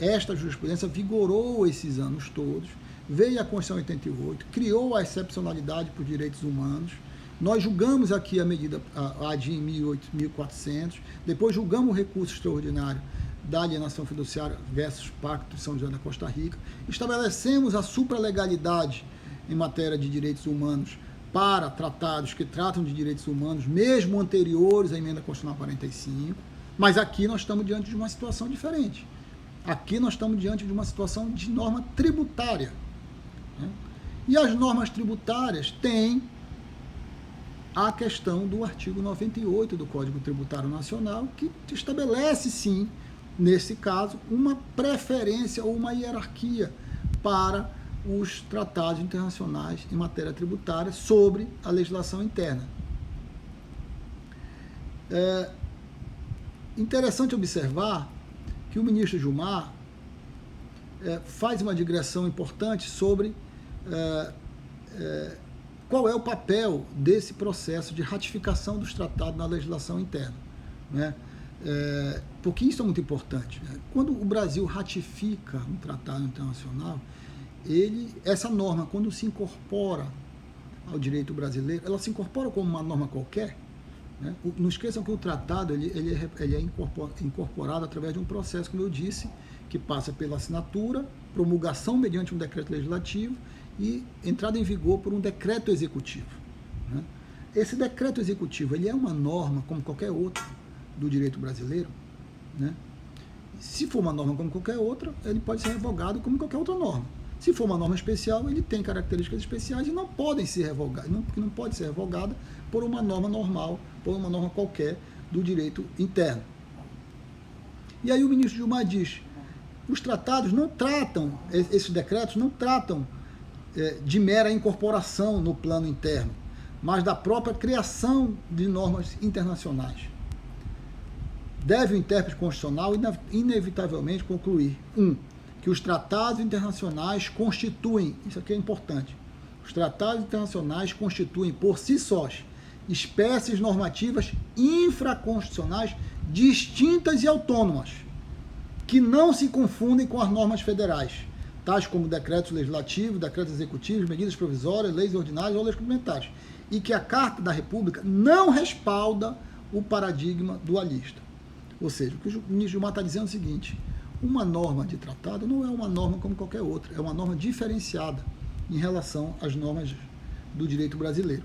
A: Esta jurisprudência vigorou esses anos todos, veio a Constituição 88, criou a excepcionalidade por direitos humanos. Nós julgamos aqui a medida, a ADIM 1400, depois julgamos o recurso extraordinário da alienação fiduciária versus Pacto de São José da Costa Rica, estabelecemos a supralegalidade em matéria de direitos humanos para tratados que tratam de direitos humanos, mesmo anteriores à emenda constitucional 45, mas aqui nós estamos diante de uma situação diferente. Aqui nós estamos diante de uma situação de norma tributária, né? E as normas tributárias têm a questão do artigo 98 do Código Tributário Nacional, que estabelece, sim, nesse caso, uma preferência ou uma hierarquia para os tratados internacionais em matéria tributária sobre a legislação interna. É interessante observar que o ministro Gilmar faz uma digressão importante sobre qual é o papel desse processo de ratificação dos tratados na legislação interna, né? Porque isso é muito importante, né? Quando o Brasil ratifica um tratado internacional, essa norma, quando se incorpora ao direito brasileiro, ela se incorpora como uma norma qualquer, né? Não esqueçam que o tratado ele é incorporado através de um processo, como eu disse, que passa pela assinatura, promulgação mediante um decreto legislativo e entrada em vigor por um decreto executivo, né? Esse decreto executivo ele é uma norma como qualquer outra do direito brasileiro, né? Se for uma norma como qualquer outra, ele pode ser revogado como qualquer outra norma. Se for uma norma especial, ele tem características especiais e não podem ser revogadas, não pode ser revogada por uma norma normal, por uma norma qualquer do direito interno. E aí o ministro Gilmar diz, os tratados não tratam, esses decretos não tratam de mera incorporação no plano interno, mas da própria criação de normas internacionais. Deve o intérprete constitucional inevitavelmente concluir: 1. Que os tratados internacionais constituem, isso aqui é importante, os tratados internacionais constituem por si sós espécies normativas infraconstitucionais distintas e autônomas, que não se confundem com as normas federais, tais como decretos legislativos, decretos executivos, medidas provisórias, leis ordinárias ou leis complementares, e que a Carta da República não respalda o paradigma dualista. Ou seja, o que o ministro Gilmar está dizendo é o seguinte: uma norma de tratado não é uma norma como qualquer outra, é uma norma diferenciada em relação às normas do direito brasileiro.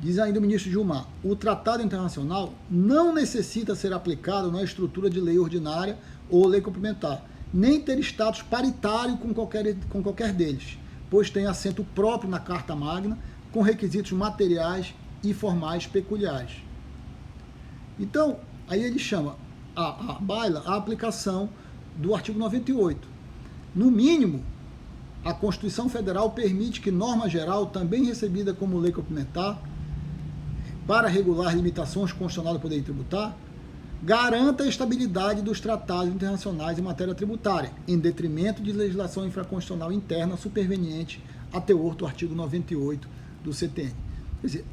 A: Diz ainda o ministro Gilmar: o tratado internacional não necessita ser aplicado na estrutura de lei ordinária ou lei complementar, nem ter status paritário com qualquer deles, pois tem assento próprio na Carta Magna, com requisitos materiais e formais peculiares. Então, aí ele chama a baila a aplicação do artigo 98. No mínimo, a Constituição Federal permite que norma geral, também recebida como lei complementar, para regular limitações constitucionais do poder tributar, garanta a estabilidade dos tratados internacionais em matéria tributária, em detrimento de legislação infraconstitucional interna superveniente a teor do artigo 98 do CTN. Quer dizer,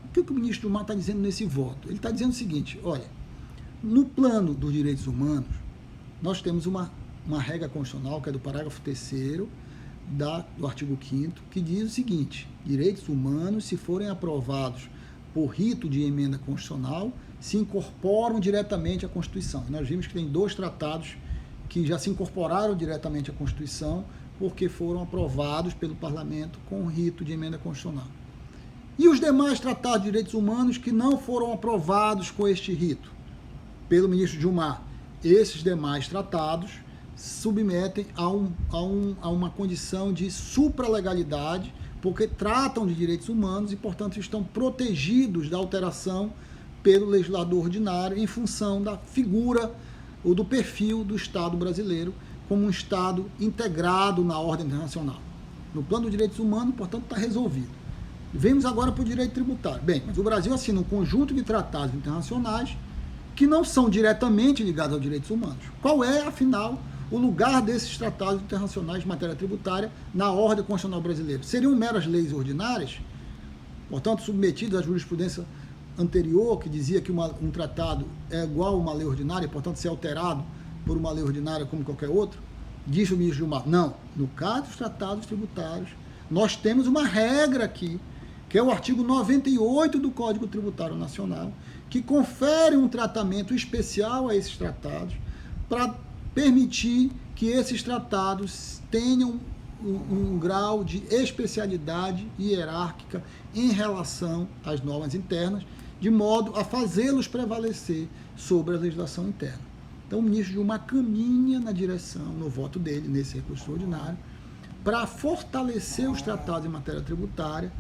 A: o que o ministro Gilmar está dizendo nesse voto? Ele está dizendo o seguinte: olha, no plano dos direitos humanos, nós temos uma regra constitucional, que é do parágrafo 3º do artigo 5º, que diz o seguinte: direitos humanos, se forem aprovados por rito de emenda constitucional, se incorporam diretamente à Constituição. Nós vimos que tem 2 tratados que já se incorporaram diretamente à Constituição porque foram aprovados pelo Parlamento com rito de emenda constitucional. E os demais tratados de direitos humanos que não foram aprovados com este rito, pelo ministro Gilmar, esses demais tratados submetem a uma condição de supralegalidade, porque tratam de direitos humanos e, portanto, estão protegidos da alteração pelo legislador ordinário em função da figura ou do perfil do Estado brasileiro como um Estado integrado na ordem internacional. No plano dos direitos humanos, portanto, está resolvido. Vemos agora para o direito tributário. Bem, mas o Brasil assina um conjunto de tratados internacionais que não são diretamente ligados aos direitos humanos. Qual é, afinal, o lugar desses tratados internacionais de matéria tributária na ordem constitucional brasileira? Seriam meras leis ordinárias, portanto, submetidas à jurisprudência anterior, que dizia que um tratado é igual a uma lei ordinária, portanto, ser alterado por uma lei ordinária como qualquer outro? Disse o ministro Gilmar: não, no caso dos tratados tributários, nós temos uma regra aqui, que é o artigo 98 do Código Tributário Nacional, que confere um tratamento especial a esses tratados para permitir que esses tratados tenham um grau de especialidade hierárquica em relação às normas internas, de modo a fazê-los prevalecer sobre a legislação interna. Então, o ministro Gilmar caminha na direção, no voto dele, nesse recurso extraordinário, para fortalecer os tratados em matéria tributária,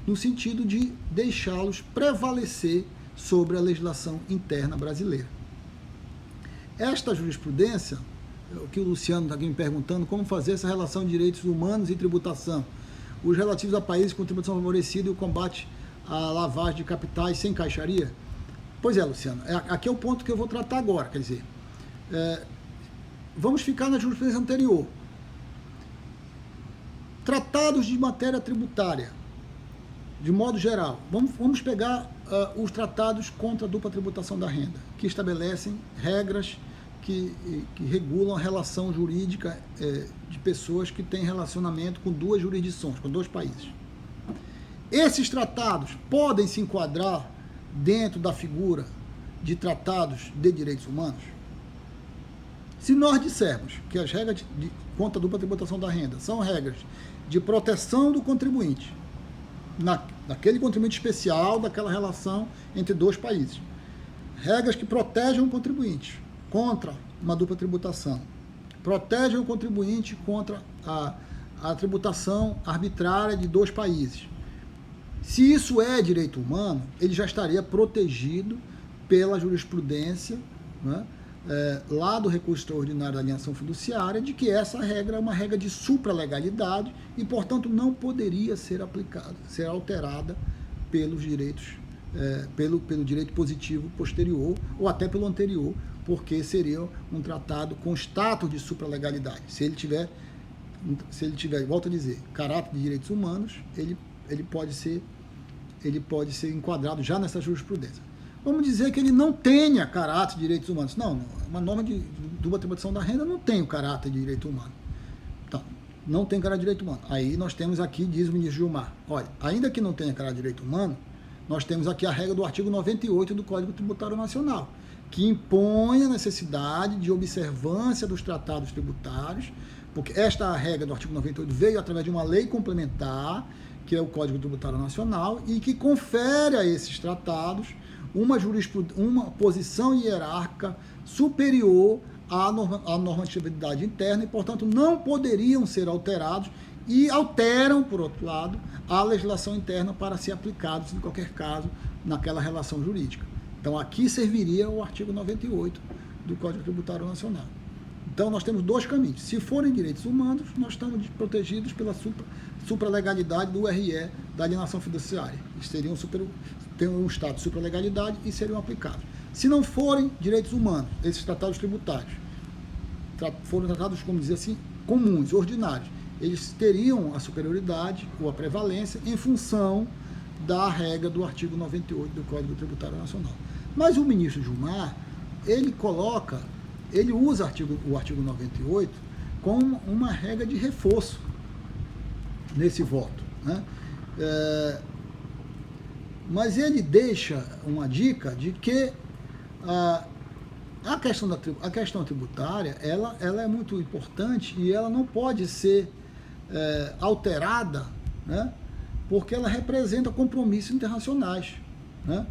A: no sentido de deixá-los prevalecer sobre a legislação interna brasileira. Esta jurisprudência, o que o Luciano está aqui me perguntando, como fazer essa relação de direitos humanos e tributação, os relativos a países com tributação favorecida e o combate à lavagem de capitais sem caixaria? Pois é, Luciano, aqui é o ponto que eu vou tratar agora, quer dizer, vamos ficar na jurisprudência anterior. Tratados de matéria tributária, de modo geral, vamos pegar os tratados contra a dupla tributação da renda, que estabelecem regras que regulam a relação jurídica de pessoas que têm relacionamento com 2 jurisdições, com 2 países. Esses tratados podem se enquadrar dentro da figura de tratados de direitos humanos? Se nós dissermos que as regras contra a dupla tributação da renda são regras de proteção do contribuinte, naquele contribuinte especial, daquela relação entre 2 países, regras que protegem o contribuinte contra uma dupla tributação, protegem o contribuinte contra a tributação arbitrária de 2 países. Se isso é direito humano, ele já estaria protegido pela jurisprudência, né, lá do recurso extraordinário da alienação fiduciária, de que essa regra é uma regra de supralegalidade e, portanto, não poderia ser aplicada, ser alterada pelos direitos, pelo direito positivo posterior ou até pelo anterior, porque seria um tratado com status de supralegalidade. Se ele tiver, volto a dizer, caráter de direitos humanos, ele pode ser enquadrado já nessa jurisprudência. Vamos dizer que ele não tenha caráter de direitos humanos. Não, uma norma de dupla tributação da renda não tem o caráter de direito humano. Então, não tem caráter de direito humano. Aí nós temos aqui, diz o ministro Gilmar, olha, ainda que não tenha caráter de direito humano, nós temos aqui a regra do artigo 98 do Código Tributário Nacional, que impõe a necessidade de observância dos tratados tributários, porque esta regra do artigo 98 veio através de uma lei complementar, que é o Código Tributário Nacional, e que confere a esses tratados uma posição hierárquica superior à normatividade interna e, portanto, não poderiam ser alterados e alteram, por outro lado, a legislação interna para ser aplicados, em qualquer caso, naquela relação jurídica. Então, aqui serviria o artigo 98 do Código Tributário Nacional. Então, nós temos dois caminhos. Se forem direitos humanos, nós estamos protegidos pela supralegalidade do RE da alienação fiduciária. Seriam tem um estado de supralegalidade e seriam aplicados. Se não forem direitos humanos, esses tratados tributários foram tratados, como dizer assim, comuns, ordinários, eles teriam a superioridade ou a prevalência em função da regra do artigo 98 do Código Tributário Nacional. Mas o ministro Gilmar, ele usa o artigo 98 como uma regra de reforço nesse voto, né? Mas ele deixa uma dica de que a questão tributária ela é muito importante e ela não pode ser alterada, né? Porque ela representa compromissos internacionais, né?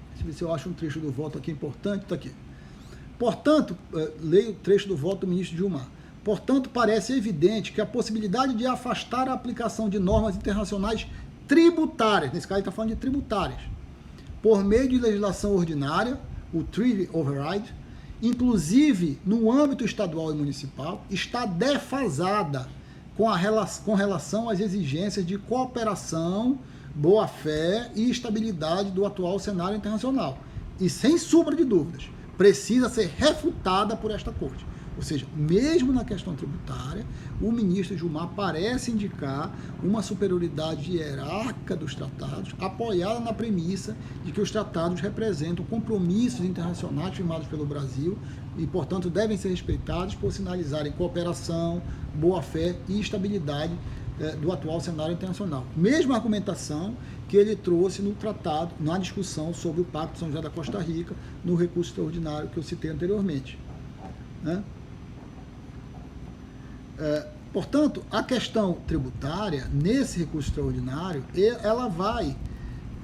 A: Deixa eu ver se eu acho um trecho do voto aqui importante, está aqui. Portanto, leio o trecho do voto do ministro Gilmar. Portanto, parece evidente que a possibilidade de afastar a aplicação de normas internacionais tributárias, nesse caso ele está falando de tributárias, por meio de legislação ordinária, o Treaty Override, inclusive no âmbito estadual e municipal, está defasada com relação às exigências de cooperação, boa-fé e estabilidade do atual cenário internacional. E, sem sombra de dúvidas, precisa ser refutada por esta Corte. Ou seja, mesmo na questão tributária, o ministro Gilmar parece indicar uma superioridade hierárquica dos tratados, apoiada na premissa de que os tratados representam compromissos internacionais firmados pelo Brasil e, portanto, devem ser respeitados por sinalizarem cooperação, boa-fé e estabilidade do atual cenário internacional. Mesma argumentação que ele trouxe no tratado, na discussão sobre o Pacto de São José da Costa Rica, no recurso extraordinário que eu citei anteriormente, né? Portanto, a questão tributária, nesse recurso extraordinário, ela vai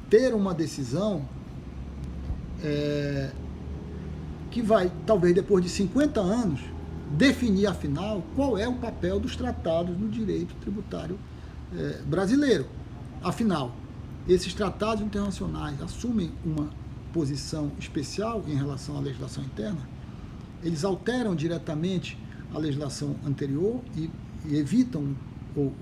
A: ter uma decisão que vai, talvez depois de 50 anos, definir, afinal, qual é o papel dos tratados no direito tributário brasileiro. Afinal, esses tratados internacionais assumem uma posição especial em relação à legislação interna, eles alteram diretamente a legislação anterior e evitam ou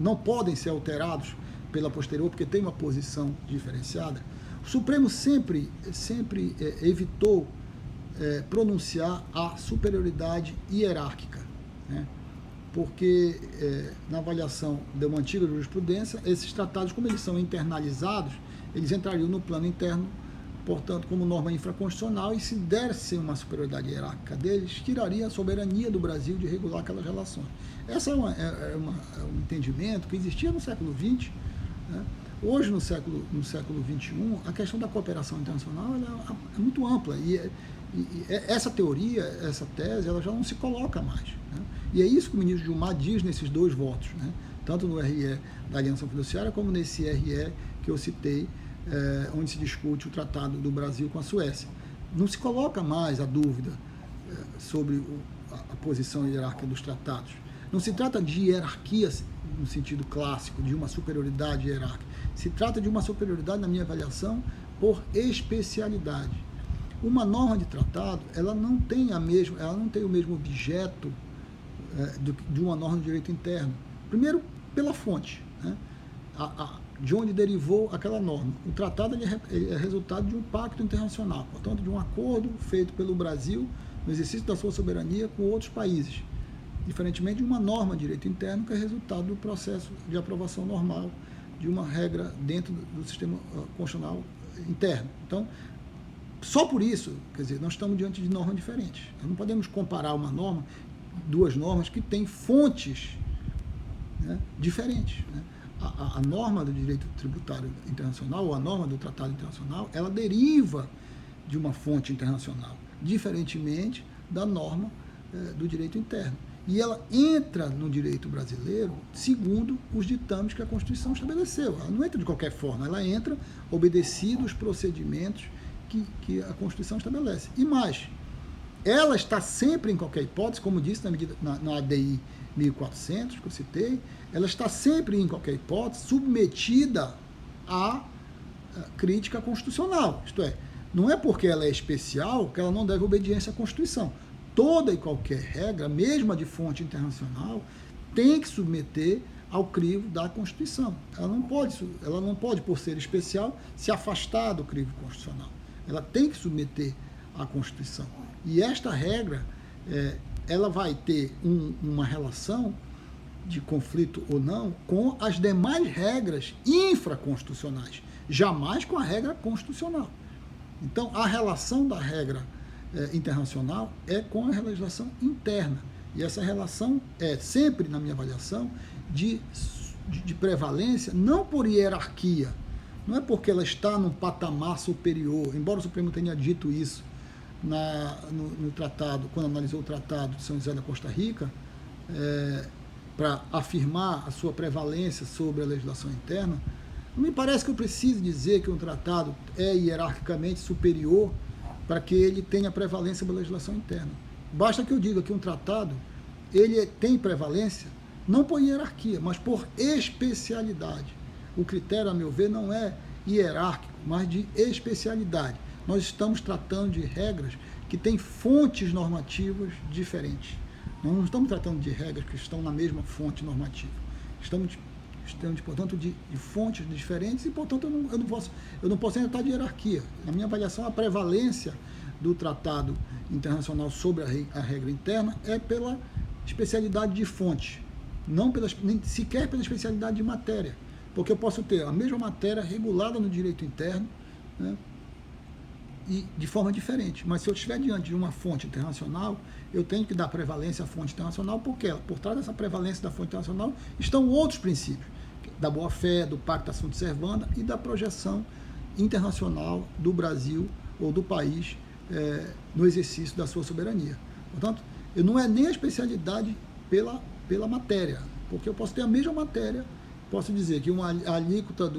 A: não podem ser alterados pela posterior, porque tem uma posição diferenciada. O Supremo sempre evitou pronunciar a superioridade hierárquica, né? Porque na avaliação de uma antiga jurisprudência, esses tratados, como eles são internalizados, eles entrariam no plano interno, portanto, como norma infraconstitucional, e se desse uma superioridade hierárquica deles, tiraria a soberania do Brasil de regular aquelas relações. Esse é um entendimento que existia no século XX, né? Hoje, no século XXI, a questão da cooperação internacional é muito ampla, e essa teoria, essa tese, ela já não se coloca mais, né? E é isso que o ministro Gilmar diz nesses dois votos, né? Tanto no RE da alienação fiduciária, como nesse RE que eu citei, onde se discute o tratado do Brasil com a Suécia. Não se coloca mais a dúvida sobre a posição hierárquica dos tratados. Não se trata de hierarquia no sentido clássico, de uma superioridade hierárquica. Se trata de uma superioridade, na minha avaliação, por especialidade. Uma norma de tratado, ela não tem o mesmo objeto de uma norma de direito interno. Primeiro, pela fonte, né? De onde derivou aquela norma. O tratado ele é resultado de um pacto internacional, portanto, de um acordo feito pelo Brasil no exercício da sua soberania com outros países, diferentemente de uma norma de direito interno que é resultado do processo de aprovação normal de uma regra dentro do sistema constitucional interno. Então, só por isso, quer dizer, nós estamos diante de normas diferentes. Nós não podemos comparar duas normas que têm fontes, né, diferentes, né? A norma do direito tributário internacional, ou a norma do tratado internacional, ela deriva de uma fonte internacional, diferentemente da norma do direito interno. E ela entra no direito brasileiro segundo os ditames que a Constituição estabeleceu. Ela não entra de qualquer forma, ela entra obedecido os procedimentos que a Constituição estabelece. E mais, ela está sempre, em qualquer hipótese, como disse na ADI 1400, que eu citei, ela está sempre, em qualquer hipótese, submetida à crítica constitucional. Isto é, não é porque ela é especial que ela não deve obediência à Constituição. Toda e qualquer regra, mesmo a de fonte internacional, tem que submeter ao crivo da Constituição. Ela não pode, por ser especial, se afastar do crivo constitucional. Ela tem que submeter à Constituição. E esta regra, ela vai ter uma relação de conflito ou não com as demais regras infraconstitucionais, jamais com a regra constitucional. Então, a relação da regra internacional é com a legislação interna. E essa relação é sempre, na minha avaliação, de prevalência, não por hierarquia, não é porque ela está num patamar superior, embora o Supremo tenha dito isso no tratado, quando analisou o Tratado de São José da Costa Rica, para afirmar a sua prevalência sobre a legislação interna. Não me parece que eu precise dizer que um tratado é hierarquicamente superior para que ele tenha prevalência sobre a legislação interna. Basta que eu diga que um tratado ele tem prevalência não por hierarquia, mas por especialidade. O critério, a meu ver, não é hierárquico, mas de especialidade. Nós estamos tratando de regras que têm fontes normativas diferentes. Nós não estamos tratando de regras que estão na mesma fonte normativa. Estamos portanto, de fontes diferentes e, portanto, eu não posso entrar de hierarquia. Na minha avaliação, a prevalência do tratado internacional sobre a regra interna é pela especialidade de fonte, nem sequer pela especialidade de matéria. Porque eu posso ter a mesma matéria regulada no direito interno, né, e de forma diferente. Mas se eu estiver diante de uma fonte internacional, eu tenho que dar prevalência à fonte internacional, porque por trás dessa prevalência da fonte internacional estão outros princípios, da boa-fé, do Pacta Sunt Servanda e da projeção internacional do Brasil ou do país no exercício da sua soberania. Portanto, não é nem a especialidade pela matéria, porque eu posso ter a mesma matéria, posso dizer que a alíquota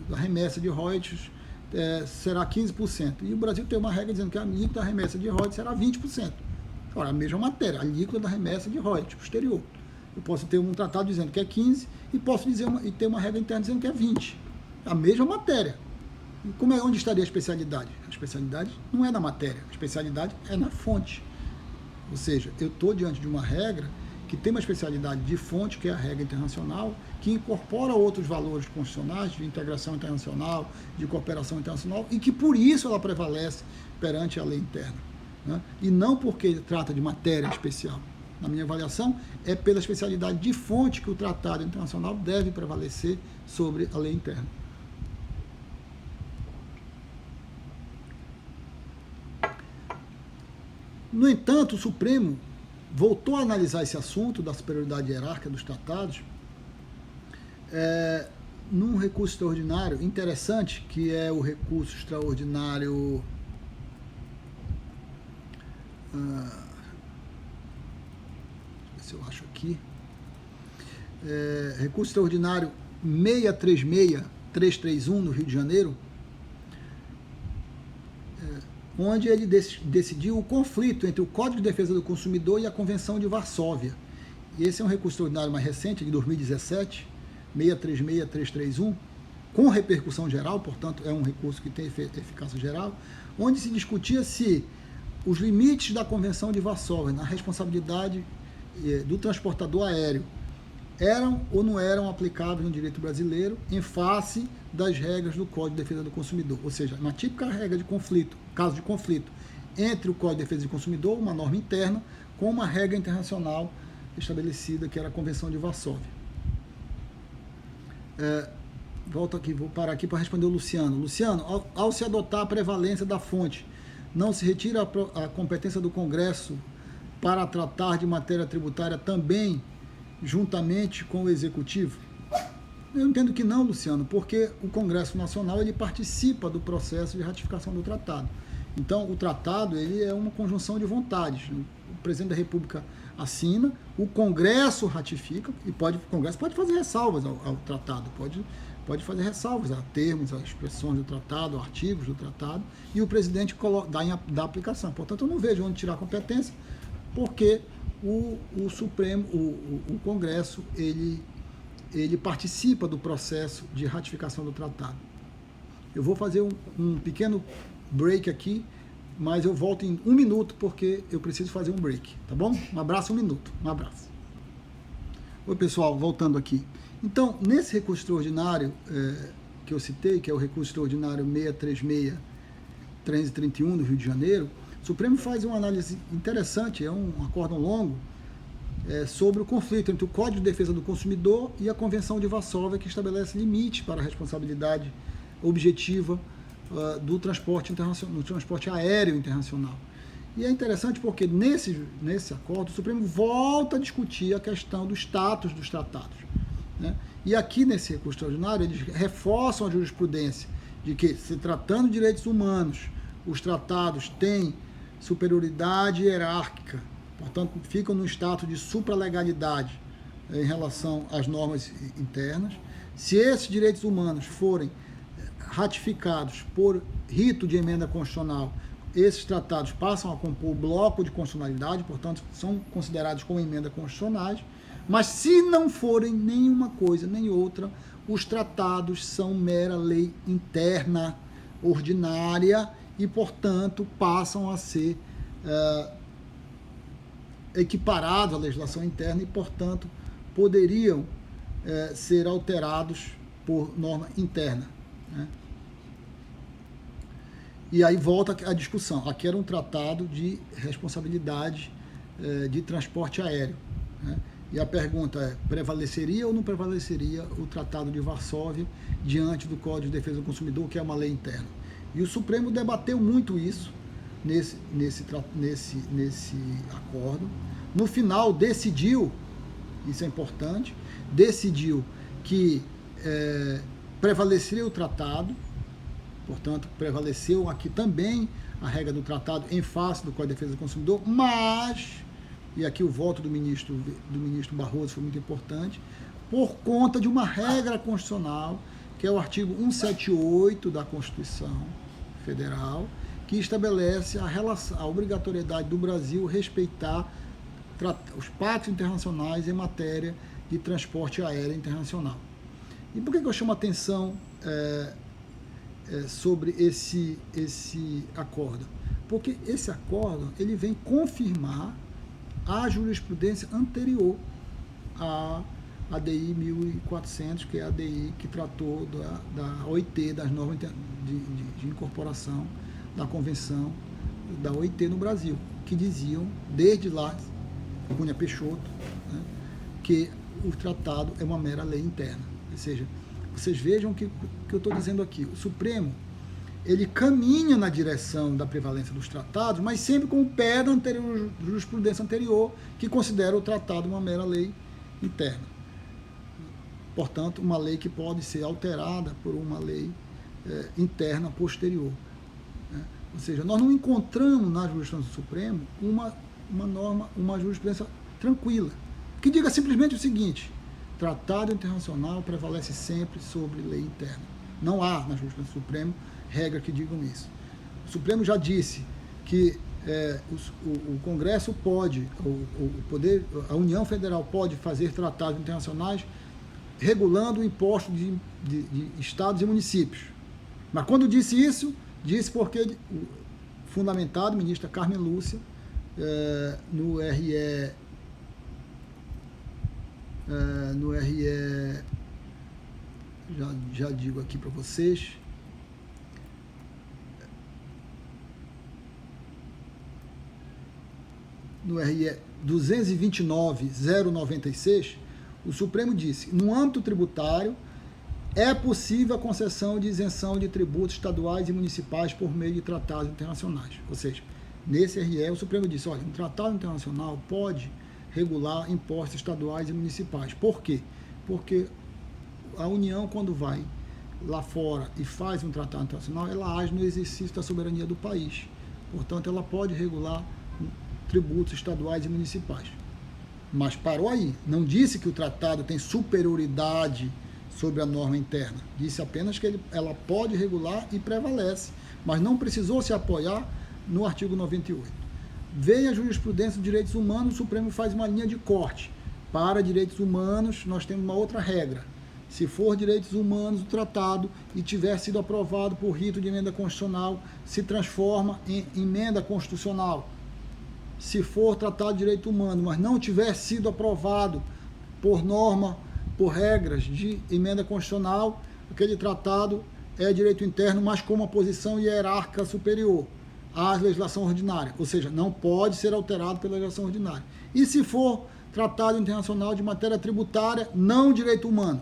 A: da remessa de royalties será 15%. E o Brasil tem uma regra dizendo que a alíquota da remessa de royalties será 20%. Ora, a mesma matéria, a alíquota da remessa de royalties posterior. Eu posso ter um tratado dizendo que é 15% e posso ter uma regra interna dizendo que é 20%. A mesma matéria. E onde estaria a especialidade? A especialidade não é na matéria, a especialidade é na fonte. Ou seja, eu estou diante de uma regra que tem uma especialidade de fonte, que é a regra internacional, que incorpora outros valores constitucionais de integração internacional, de cooperação internacional, e que por isso ela prevalece perante a lei interna, né? E não porque trata de matéria especial. Na minha avaliação, é pela especialidade de fonte que o tratado internacional deve prevalecer sobre a lei interna. No entanto, o Supremo voltou a analisar esse assunto da superioridade hierárquica dos tratados num recurso extraordinário interessante, que é o recurso extraordinário se eu acho aqui, recurso extraordinário 636-331 no Rio de Janeiro, onde ele decidiu o conflito entre o Código de Defesa do Consumidor e a Convenção de Varsóvia. E esse é um recurso extraordinário mais recente, de 2017, 636-331, com repercussão geral, portanto é um recurso que tem eficácia geral, onde se discutia se os limites da Convenção de Varsóvia na responsabilidade do transportador aéreo eram ou não eram aplicáveis no direito brasileiro em face das regras do Código de Defesa do Consumidor. Ou seja, uma típica regra de conflito, caso de conflito entre o Código de Defesa do Consumidor, uma norma interna, com uma regra internacional estabelecida, que era a Convenção de Varsóvia. Volto aqui, vou parar aqui para responder o Luciano. Luciano, ao se adotar a prevalência da fonte, não se retira a competência do Congresso para tratar de matéria tributária também juntamente com o Executivo? Eu entendo que não, Luciano, porque o Congresso Nacional ele participa do processo de ratificação do tratado. Então, o tratado ele é uma conjunção de vontades. O presidente da República assina, o Congresso ratifica, e o Congresso pode fazer ressalvas ao tratado, pode fazer ressalvas a termos, a expressões do tratado, a artigos do tratado, e o presidente dá aplicação. Portanto, eu não vejo onde tirar a competência, porque o Supremo, o Congresso, ele participa do processo de ratificação do tratado. Eu vou fazer um pequeno break aqui, mas eu volto em 1 minuto, porque eu preciso fazer um break, tá bom? Um abraço, 1 minuto. Um abraço. Oi, pessoal, voltando aqui. Então, nesse recurso extraordinário que eu citei, que é o recurso extraordinário 636-331 do Rio de Janeiro, o Supremo faz uma análise interessante, é um acórdão longo, sobre o conflito entre o Código de Defesa do Consumidor e a Convenção de Varsóvia, que estabelece limites para a responsabilidade objetiva do transporte internacional, do transporte aéreo internacional. E é interessante porque nesse acordo o Supremo volta a discutir a questão do status dos tratados, né? E aqui nesse recurso extraordinário eles reforçam a jurisprudência de que, se tratando de direitos humanos, os tratados têm superioridade hierárquica, portanto ficam no status de supralegalidade em relação às normas internas. Se esses direitos humanos forem ratificados por rito de emenda constitucional, esses tratados passam a compor o bloco de constitucionalidade, portanto, são considerados como emendas constitucionais, mas se não forem nenhuma coisa nem outra, os tratados são mera lei interna, ordinária, e, portanto, passam a ser equiparados à legislação interna e, portanto, poderiam ser alterados por norma interna, né? E aí volta a discussão. Aqui era um tratado de responsabilidade de transporte aéreo, né? E a pergunta é, prevaleceria ou não prevaleceria o Tratado de Varsóvia diante do Código de Defesa do Consumidor, que é uma lei interna? E o Supremo debateu muito isso nesse acordo. No final decidiu, isso é importante, decidiu que prevaleceria o tratado. Portanto, prevaleceu aqui também a regra do tratado em face do Código de Defesa do Consumidor, mas, e aqui o voto do ministro Barroso foi muito importante, por conta de uma regra constitucional, que é o artigo 178 da Constituição Federal, que estabelece a obrigatoriedade do Brasil respeitar os pactos internacionais em matéria de transporte aéreo internacional. E por que eu chamo a atenção sobre esse acordo? Porque esse acordo ele vem confirmar a jurisprudência anterior à ADI 1400, que é a ADI que tratou da OIT, das normas de incorporação da Convenção da OIT no Brasil, que diziam, desde lá, Cunha Peixoto, né, que o tratado é uma mera lei interna. Ou seja, vocês vejam o que eu estou dizendo aqui. O Supremo, ele caminha na direção da prevalência dos tratados, mas sempre com o pé da jurisprudência anterior, que considera o tratado uma mera lei interna. Portanto, uma lei que pode ser alterada por uma lei interna posterior, né? Ou seja, nós não encontramos na jurisprudência do Supremo uma norma, uma jurisprudência tranquila, que diga simplesmente o seguinte: tratado internacional prevalece sempre sobre lei interna. Não há na jurisprudência do Supremo regra que digam isso. O Supremo já disse que o Congresso pode, a União Federal pode fazer tratados internacionais regulando o imposto de estados e municípios. Mas quando disse isso, disse porque, fundamentado, ministra Carmen Lúcia, no RE, já digo aqui para vocês, no RE 229.096, o Supremo disse: no âmbito tributário, é possível a concessão de isenção de tributos estaduais e municipais por meio de tratados internacionais. Ou seja, nesse RE, o Supremo disse: olha, um tratado internacional pode regular impostos estaduais e municipais. Por quê? Porque a União, quando vai lá fora e faz um tratado internacional, ela age no exercício da soberania do país. Portanto, ela pode regular tributos estaduais e municipais. Mas parou aí. Não disse que o tratado tem superioridade sobre a norma interna. Disse apenas que ela pode regular e prevalece, mas não precisou se apoiar no artigo 98. Vem a jurisprudência dos direitos humanos, o Supremo faz uma linha de corte. Para direitos humanos, nós temos uma outra regra. Se for direitos humanos o tratado e tiver sido aprovado por rito de emenda constitucional, se transforma em emenda constitucional. Se for tratado de direito humano, mas não tiver sido aprovado por norma, por regras de emenda constitucional, aquele tratado é direito interno, mas com uma posição hierárquica superior à legislação ordinária, ou seja, não pode ser alterado pela legislação ordinária. E se for tratado internacional de matéria tributária, não direito humano?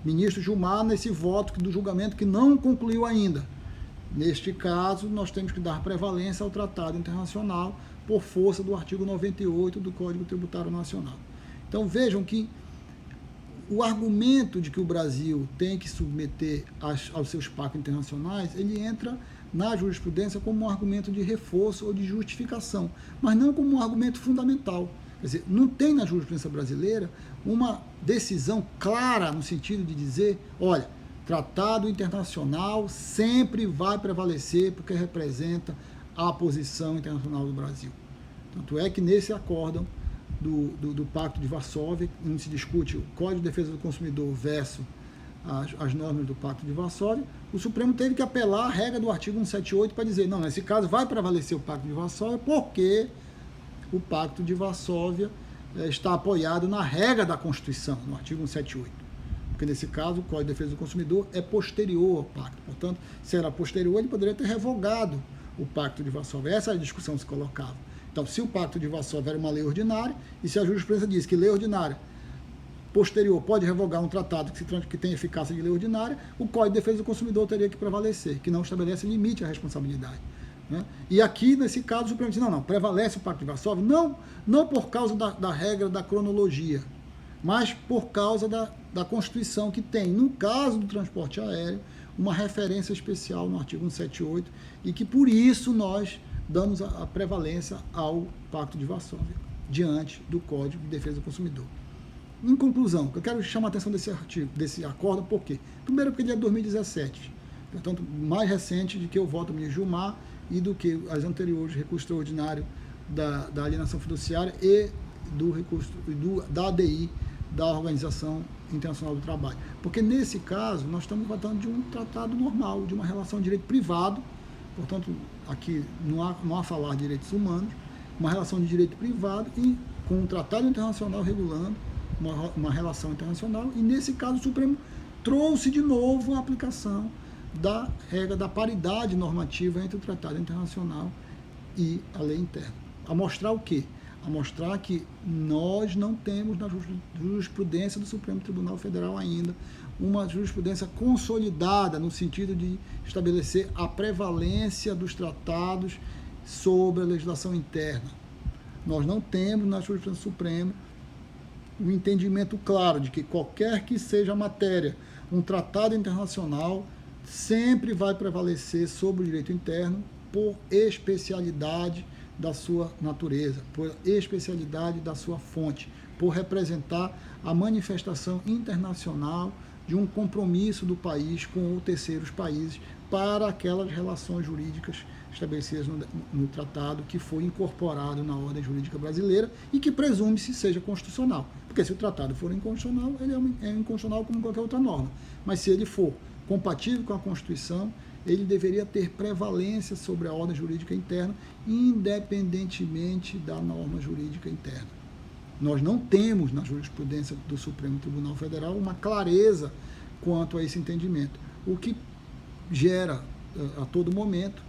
A: Ministro Gilmar, nesse voto do julgamento que não concluiu ainda. Neste caso, nós temos que dar prevalência ao tratado internacional por força do artigo 98 do Código Tributário Nacional. Então vejam que o argumento de que o Brasil tem que submeter aos seus pactos internacionais, ele entra na jurisprudência como um argumento de reforço ou de justificação, mas não como um argumento fundamental. Quer dizer, não tem na jurisprudência brasileira uma decisão clara no sentido de dizer, olha, tratado internacional sempre vai prevalecer porque representa a posição internacional do Brasil. Tanto é que nesse acórdão do Pacto de Varsóvia, onde se discute o Código de Defesa do Consumidor versus as normas do Pacto de Varsóvia, o Supremo teve que apelar à regra do artigo 178 para dizer, não, nesse caso vai prevalecer o Pacto de Varsóvia porque o Pacto de Varsóvia está apoiado na regra da Constituição, no artigo 178. Porque nesse caso o Código de Defesa do Consumidor é posterior ao Pacto. Portanto, se era posterior, ele poderia ter revogado o Pacto de Varsóvia. Essa é a discussão que se colocava. Então, se o Pacto de Varsóvia era uma lei ordinária, e se a jurisprudência diz que lei ordinária posterior pode revogar um tratado que tem eficácia de lei ordinária, o Código de Defesa do Consumidor teria que prevalecer, que não estabelece limite à responsabilidade. Né? E aqui, nesse caso, o Supremo diz, não, prevalece o Pacto de Varsóvia, não por causa da regra da cronologia, mas por causa da Constituição, que tem, no caso do transporte aéreo, uma referência especial no artigo 178, e que por isso nós damos a prevalência ao Pacto de Varsóvia, diante do Código de Defesa do Consumidor. Em conclusão, eu quero chamar a atenção desse acordo, por quê? Primeiro, porque ele é de 2017, portanto, mais recente do que o voto do ministro Gilmar e do que as anteriores recurso extraordinário da alienação fiduciária e do recurso da ADI, da Organização Internacional do Trabalho. Porque nesse caso, nós estamos tratando de um tratado normal, de uma relação de direito privado, portanto, aqui não há falar de direitos humanos, uma relação de direito privado e com um tratado internacional regulando uma relação internacional, e nesse caso o Supremo trouxe de novo a aplicação da regra da paridade normativa entre o tratado internacional e a lei interna. A mostrar o quê? A mostrar que nós não temos na jurisprudência do Supremo Tribunal Federal ainda uma jurisprudência consolidada no sentido de estabelecer a prevalência dos tratados sobre a legislação interna. Nós não temos na jurisprudência suprema um entendimento claro de que qualquer que seja a matéria, um tratado internacional sempre vai prevalecer sobre o direito interno por especialidade da sua natureza, por especialidade da sua fonte, por representar a manifestação internacional de um compromisso do país com terceiros países para aquelas relações jurídicas estabelecidas no tratado que foi incorporado na ordem jurídica brasileira e que presume-se seja constitucional. Porque se o tratado for inconstitucional, ele é inconstitucional como qualquer outra norma. Mas se ele for compatível com a Constituição, ele deveria ter prevalência sobre a ordem jurídica interna, independentemente da norma jurídica interna. Nós não temos na jurisprudência do Supremo Tribunal Federal uma clareza quanto a esse entendimento, o que gera a todo momento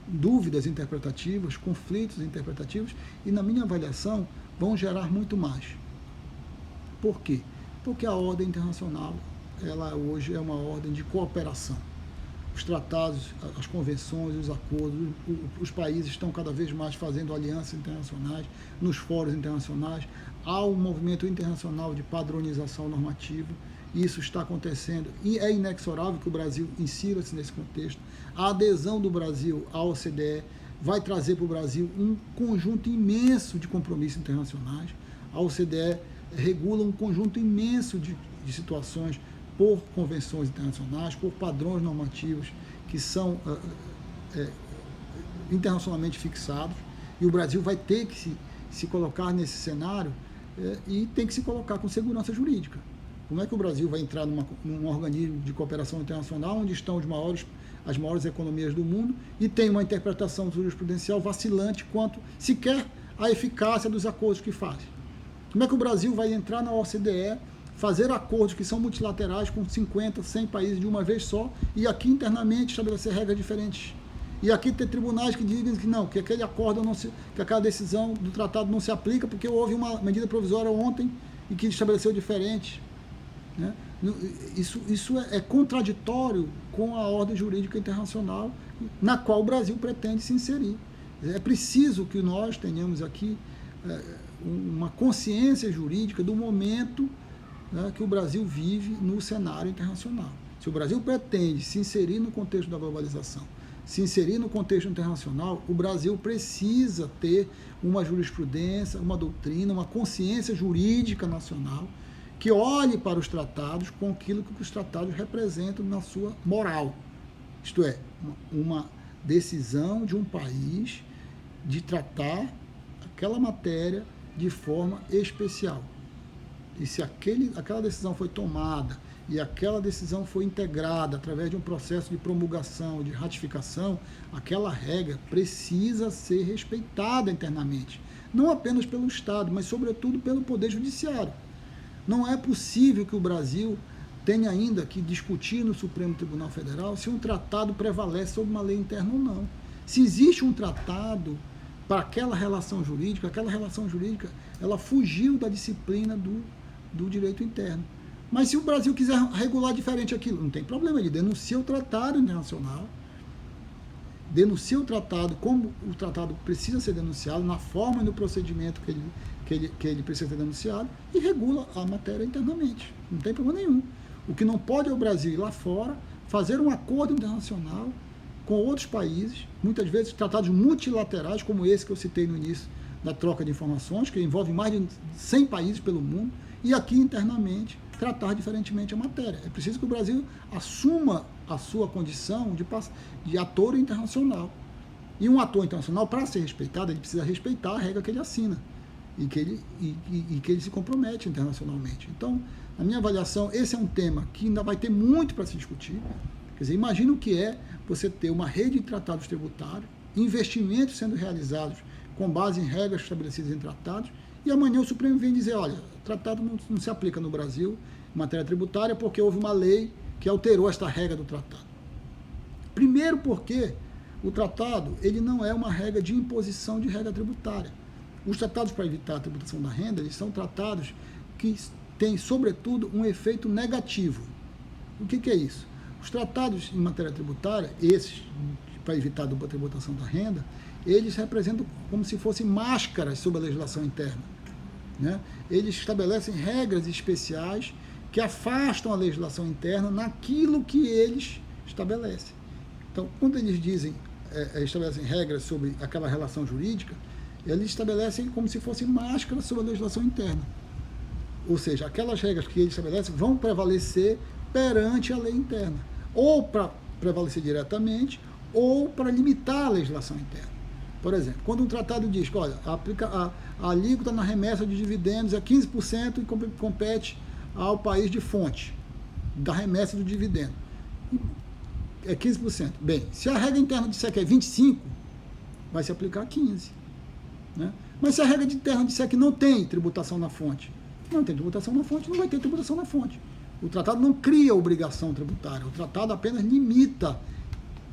A: dúvidas interpretativas, conflitos interpretativos, e na minha avaliação vão gerar muito mais. Por quê? Porque a ordem internacional, ela hoje é uma ordem de cooperação. Os tratados, as convenções, os acordos, os países estão cada vez mais fazendo alianças internacionais, nos fóruns internacionais, há um movimento internacional de padronização normativa. Isso está acontecendo e é inexorável que o Brasil insira-se nesse contexto. A adesão do Brasil à OCDE vai trazer para o Brasil um conjunto imenso de compromissos internacionais. A OCDE regula um conjunto imenso de situações por convenções internacionais, por padrões normativos que são internacionalmente fixados, e o Brasil vai ter que se colocar nesse cenário e tem que se colocar com segurança jurídica. Como é que o Brasil vai entrar num organismo de cooperação internacional onde estão as maiores economias do mundo e tem uma interpretação jurisprudencial vacilante quanto sequer à eficácia dos acordos que faz? Como é que o Brasil vai entrar na OCDE, fazer acordos que são multilaterais com 50, 100 países de uma vez só e aqui internamente estabelecer regras diferentes? E aqui ter tribunais que digam que não, que aquele acordo que aquela decisão do tratado não se aplica porque houve uma medida provisória ontem e que estabeleceu diferente. Né? Isso é contraditório com a ordem jurídica internacional na qual o Brasil pretende se inserir. É preciso que nós tenhamos aqui uma consciência jurídica do momento que o Brasil vive no cenário internacional. Se o Brasil pretende se inserir no contexto da globalização, se inserir no contexto internacional, o Brasil precisa ter uma jurisprudência, uma doutrina, uma consciência jurídica nacional que olhe para os tratados com aquilo que os tratados representam na sua moral. Isto é, uma decisão de um país de tratar aquela matéria de forma especial. E se aquela decisão foi tomada e aquela decisão foi integrada através de um processo de promulgação, de ratificação, aquela regra precisa ser respeitada internamente. Não apenas pelo Estado, mas sobretudo pelo Poder Judiciário. Não é possível que o Brasil tenha ainda que discutir no Supremo Tribunal Federal se um tratado prevalece sobre uma lei interna ou não. Se existe um tratado para aquela relação jurídica ela fugiu da disciplina do direito interno. Mas se o Brasil quiser regular diferente aquilo, não tem problema, ele denuncia o tratado internacional, denuncia o tratado como o tratado precisa ser denunciado, na forma e no procedimento que ele precisa ser denunciado, e regula a matéria internamente. Não tem problema nenhum. O que não pode é o Brasil ir lá fora, fazer um acordo internacional com outros países, muitas vezes tratados multilaterais, como esse que eu citei no início, da troca de informações, que envolve mais de 100 países pelo mundo, e aqui internamente tratar diferentemente a matéria. É preciso que o Brasil assuma a sua condição de ator internacional. E um ator internacional, para ser respeitado, ele precisa respeitar a regra que ele assina e que ele se compromete internacionalmente. Então, na minha avaliação, esse é um tema que ainda vai ter muito para se discutir. Quer dizer, imagina o que é você ter uma rede de tratados tributários, investimentos sendo realizados com base em regras estabelecidas em tratados, e amanhã o Supremo vem dizer, olha, o tratado não se aplica no Brasil em matéria tributária porque houve uma lei que alterou esta regra do tratado. Primeiro porque o tratado ele não é uma regra de imposição de regra tributária. Os tratados para evitar a tributação da renda, eles são tratados que têm, sobretudo, um efeito negativo. O que é isso? Os tratados em matéria tributária, esses para evitar a dupla tributação da renda, eles representam como se fossem máscaras sobre a legislação interna. Né? Eles estabelecem regras especiais que afastam a legislação interna naquilo que eles estabelecem. Então, quando eles estabelecem regras sobre aquela relação jurídica, eles estabelecem como se fossem máscaras sobre a legislação interna. Ou seja, aquelas regras que eles estabelecem vão prevalecer perante a lei interna. ou para prevalecer diretamente, ou para limitar a legislação interna. Por exemplo, quando um tratado diz que, olha, a alíquota na remessa de dividendos é 15% e compete ao país de fonte da remessa do dividendo. É 15%. Bem, se a regra interna disser que é 25%, vai se aplicar 15%. Né? Mas se a regra interna disser que não tem tributação na fonte, não tem tributação na fonte, não vai ter tributação na fonte. O tratado não cria obrigação tributária, o tratado apenas limita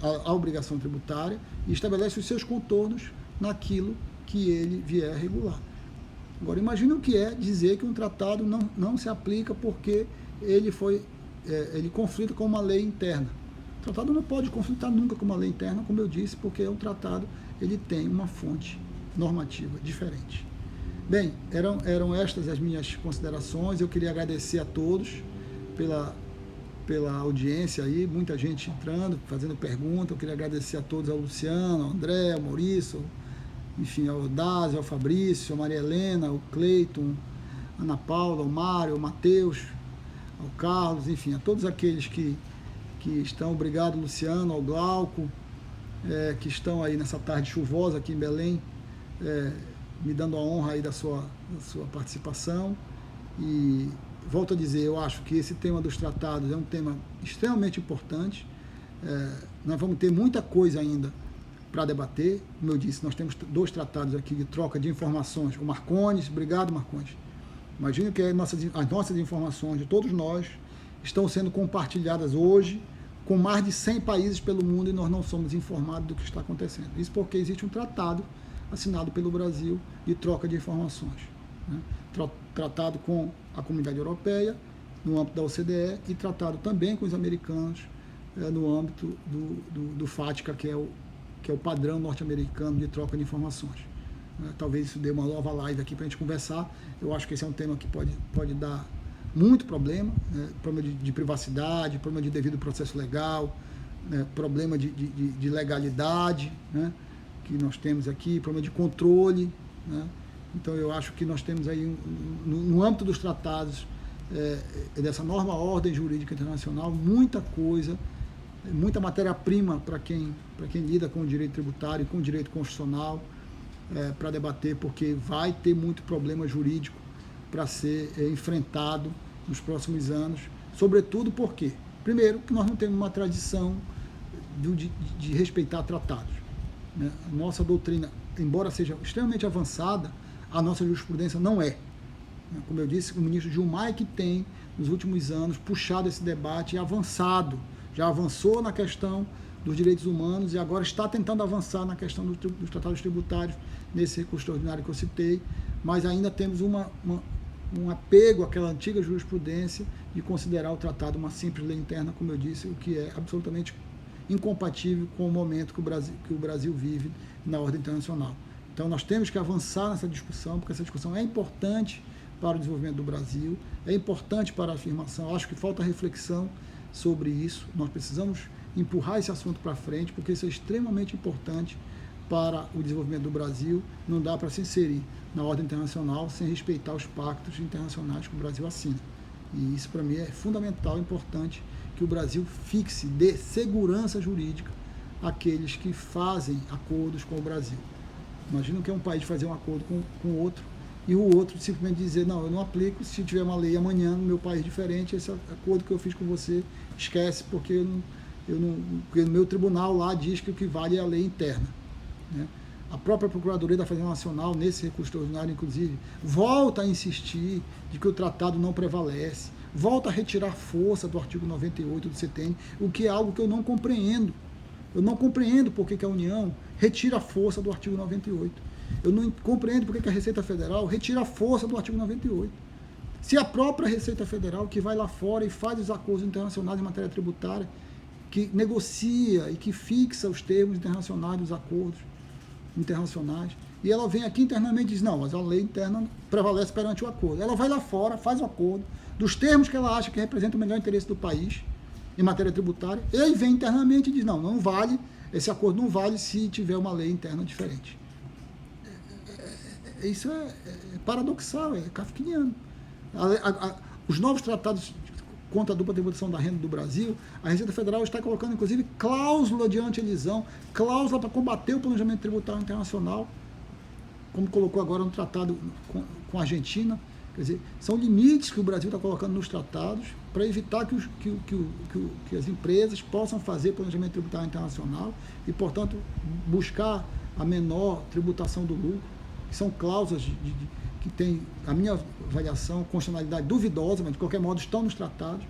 A: a obrigação tributária e estabelece os seus contornos naquilo que ele vier a regular. Agora, imagine o que é dizer que um tratado não se aplica porque ele conflita com uma lei interna. O tratado não pode conflitar nunca com uma lei interna, como eu disse, porque o tratado ele tem uma fonte normativa diferente. Bem, eram estas as minhas considerações. Eu queria agradecer a todos pela audiência aí, muita gente entrando, fazendo pergunta. Eu queria agradecer a todos, ao Luciano, ao André, ao Maurício, enfim, ao Dásio, ao Fabrício, a Maria Helena, ao Cleiton, a Ana Paula, ao Mário, ao Matheus, ao Carlos, enfim, a todos aqueles que estão, obrigado Luciano, ao Glauco, que estão aí nessa tarde chuvosa aqui em Belém, me dando a honra aí da sua participação. E volto a dizer, eu acho que esse tema dos tratados é um tema extremamente importante. Nós vamos ter muita coisa ainda para debater. Como eu disse, nós temos 2 tratados aqui de troca de informações. O Marcones, obrigado Marcones. Imagino que as nossas informações de todos nós estão sendo compartilhadas hoje com mais de 100 países pelo mundo e nós não somos informados do que está acontecendo. Isso porque existe um tratado assinado pelo Brasil de troca de informações, né? Tratado com a Comunidade Europeia, no âmbito da OCDE, e tratado também com os americanos no âmbito do FATCA, que é o padrão norte-americano de troca de informações. Talvez isso dê uma nova live aqui para a gente conversar. Eu acho que esse é um tema que pode dar muito problema, né? Problema de privacidade, problema de devido processo legal, né? Problema de legalidade, né? Que nós temos aqui, problema de controle, né? Então eu acho que nós temos aí, no âmbito dos tratados, dessa nova ordem jurídica internacional, muita coisa, muita matéria-prima para quem lida com o direito tributário e com o direito constitucional, para debater, porque vai ter muito problema jurídico para ser enfrentado nos próximos anos, sobretudo porque, primeiro, que nós não temos uma tradição de respeitar tratados, né? A nossa doutrina, embora seja extremamente avançada, a nossa jurisprudência não é. Como eu disse, o ministro Gilmar que tem, nos últimos anos, puxado esse debate e avançado, já avançou na questão dos direitos humanos e agora está tentando avançar na questão dos tratados tributários, nesse recurso extraordinário que eu citei, mas ainda temos um apego àquela antiga jurisprudência de considerar o tratado uma simples lei interna, como eu disse, o que é absolutamente incompatível com o momento que o Brasil vive na ordem internacional. Então nós temos que avançar nessa discussão, porque essa discussão é importante para o desenvolvimento do Brasil, é importante para a afirmação. Acho que falta reflexão sobre isso. Nós precisamos empurrar esse assunto para frente, porque isso é extremamente importante para o desenvolvimento do Brasil. Não dá para se inserir na ordem internacional sem respeitar os pactos internacionais que o Brasil assina. E isso, para mim, é fundamental, importante que o Brasil fixe, dê segurança jurídica àqueles que fazem acordos com o Brasil. Imagina que é um país fazer um acordo com o outro e o outro simplesmente dizer, não, eu não aplico, se tiver uma lei amanhã no meu país diferente, esse acordo que eu fiz com você, esquece, porque porque o meu tribunal lá diz que o que vale é a lei interna, né? A própria Procuradoria da Fazenda Nacional, nesse recurso extraordinário, inclusive, volta a insistir de que o tratado não prevalece, volta a retirar força do artigo 98 do CTN, o que é algo que eu não compreendo. Eu não compreendo por que a União retira a força do artigo 98. Eu não compreendo por que a Receita Federal retira a força do artigo 98. Se a própria Receita Federal, que vai lá fora e faz os acordos internacionais em matéria tributária, que negocia e que fixa os termos internacionais dos acordos internacionais, e ela vem aqui internamente e diz, não, mas a lei interna prevalece perante o acordo. Ela vai lá fora, faz o acordo, dos termos que ela acha que representam o melhor interesse do país, em matéria tributária, ele vem internamente e diz, não vale, esse acordo não vale se tiver uma lei interna diferente. Isso é paradoxal, é kafkiano. Os novos tratados contra a dupla tributação da renda do Brasil, a Receita Federal está colocando, inclusive, cláusula de anti-elisão, cláusula para combater o planejamento tributário internacional, como colocou agora no tratado com a Argentina. Quer dizer, são limites que o Brasil está colocando nos tratados para evitar que as empresas possam fazer planejamento tributário internacional e, portanto, buscar a menor tributação do lucro, que são cláusulas que têm, a minha avaliação, constitucionalidade duvidosa, mas de qualquer modo estão nos tratados.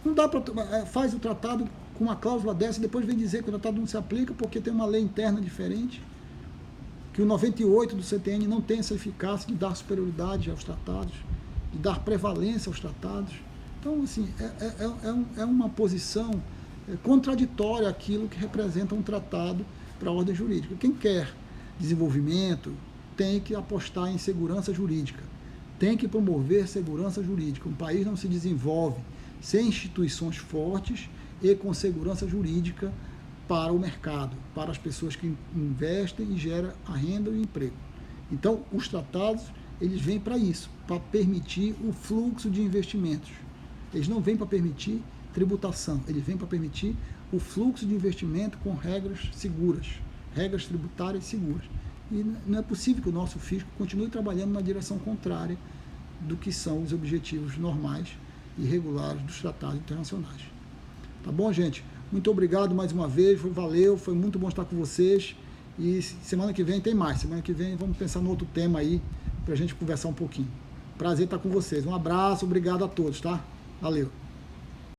A: Não dá para faz o tratado com uma cláusula dessa e depois vem dizer que o tratado não se aplica porque tem uma lei interna diferente, que o 98 do CTN não tem essa eficácia de dar superioridade aos tratados, de dar prevalência aos tratados. Então, assim, é uma posição contraditória àquilo que representa um tratado para a ordem jurídica. Quem quer desenvolvimento tem que apostar em segurança jurídica, tem que promover segurança jurídica. Um país não se desenvolve sem instituições fortes e com segurança jurídica para o mercado, para as pessoas que investem e geram a renda e o emprego. Então, os tratados, eles vêm para isso, para permitir o fluxo de investimentos. Eles não vêm para permitir tributação, eles vêm para permitir o fluxo de investimento com regras seguras, regras tributárias seguras. E não é possível que o nosso fisco continue trabalhando na direção contrária do que são os objetivos normais e regulares dos tratados internacionais. Tá bom, gente? Muito obrigado mais uma vez, valeu, foi muito bom estar com vocês. E semana que vem tem mais. Semana que vem vamos pensar no outro tema aí, para a gente conversar um pouquinho. Prazer estar com vocês. Um abraço, obrigado a todos, tá? Valeu.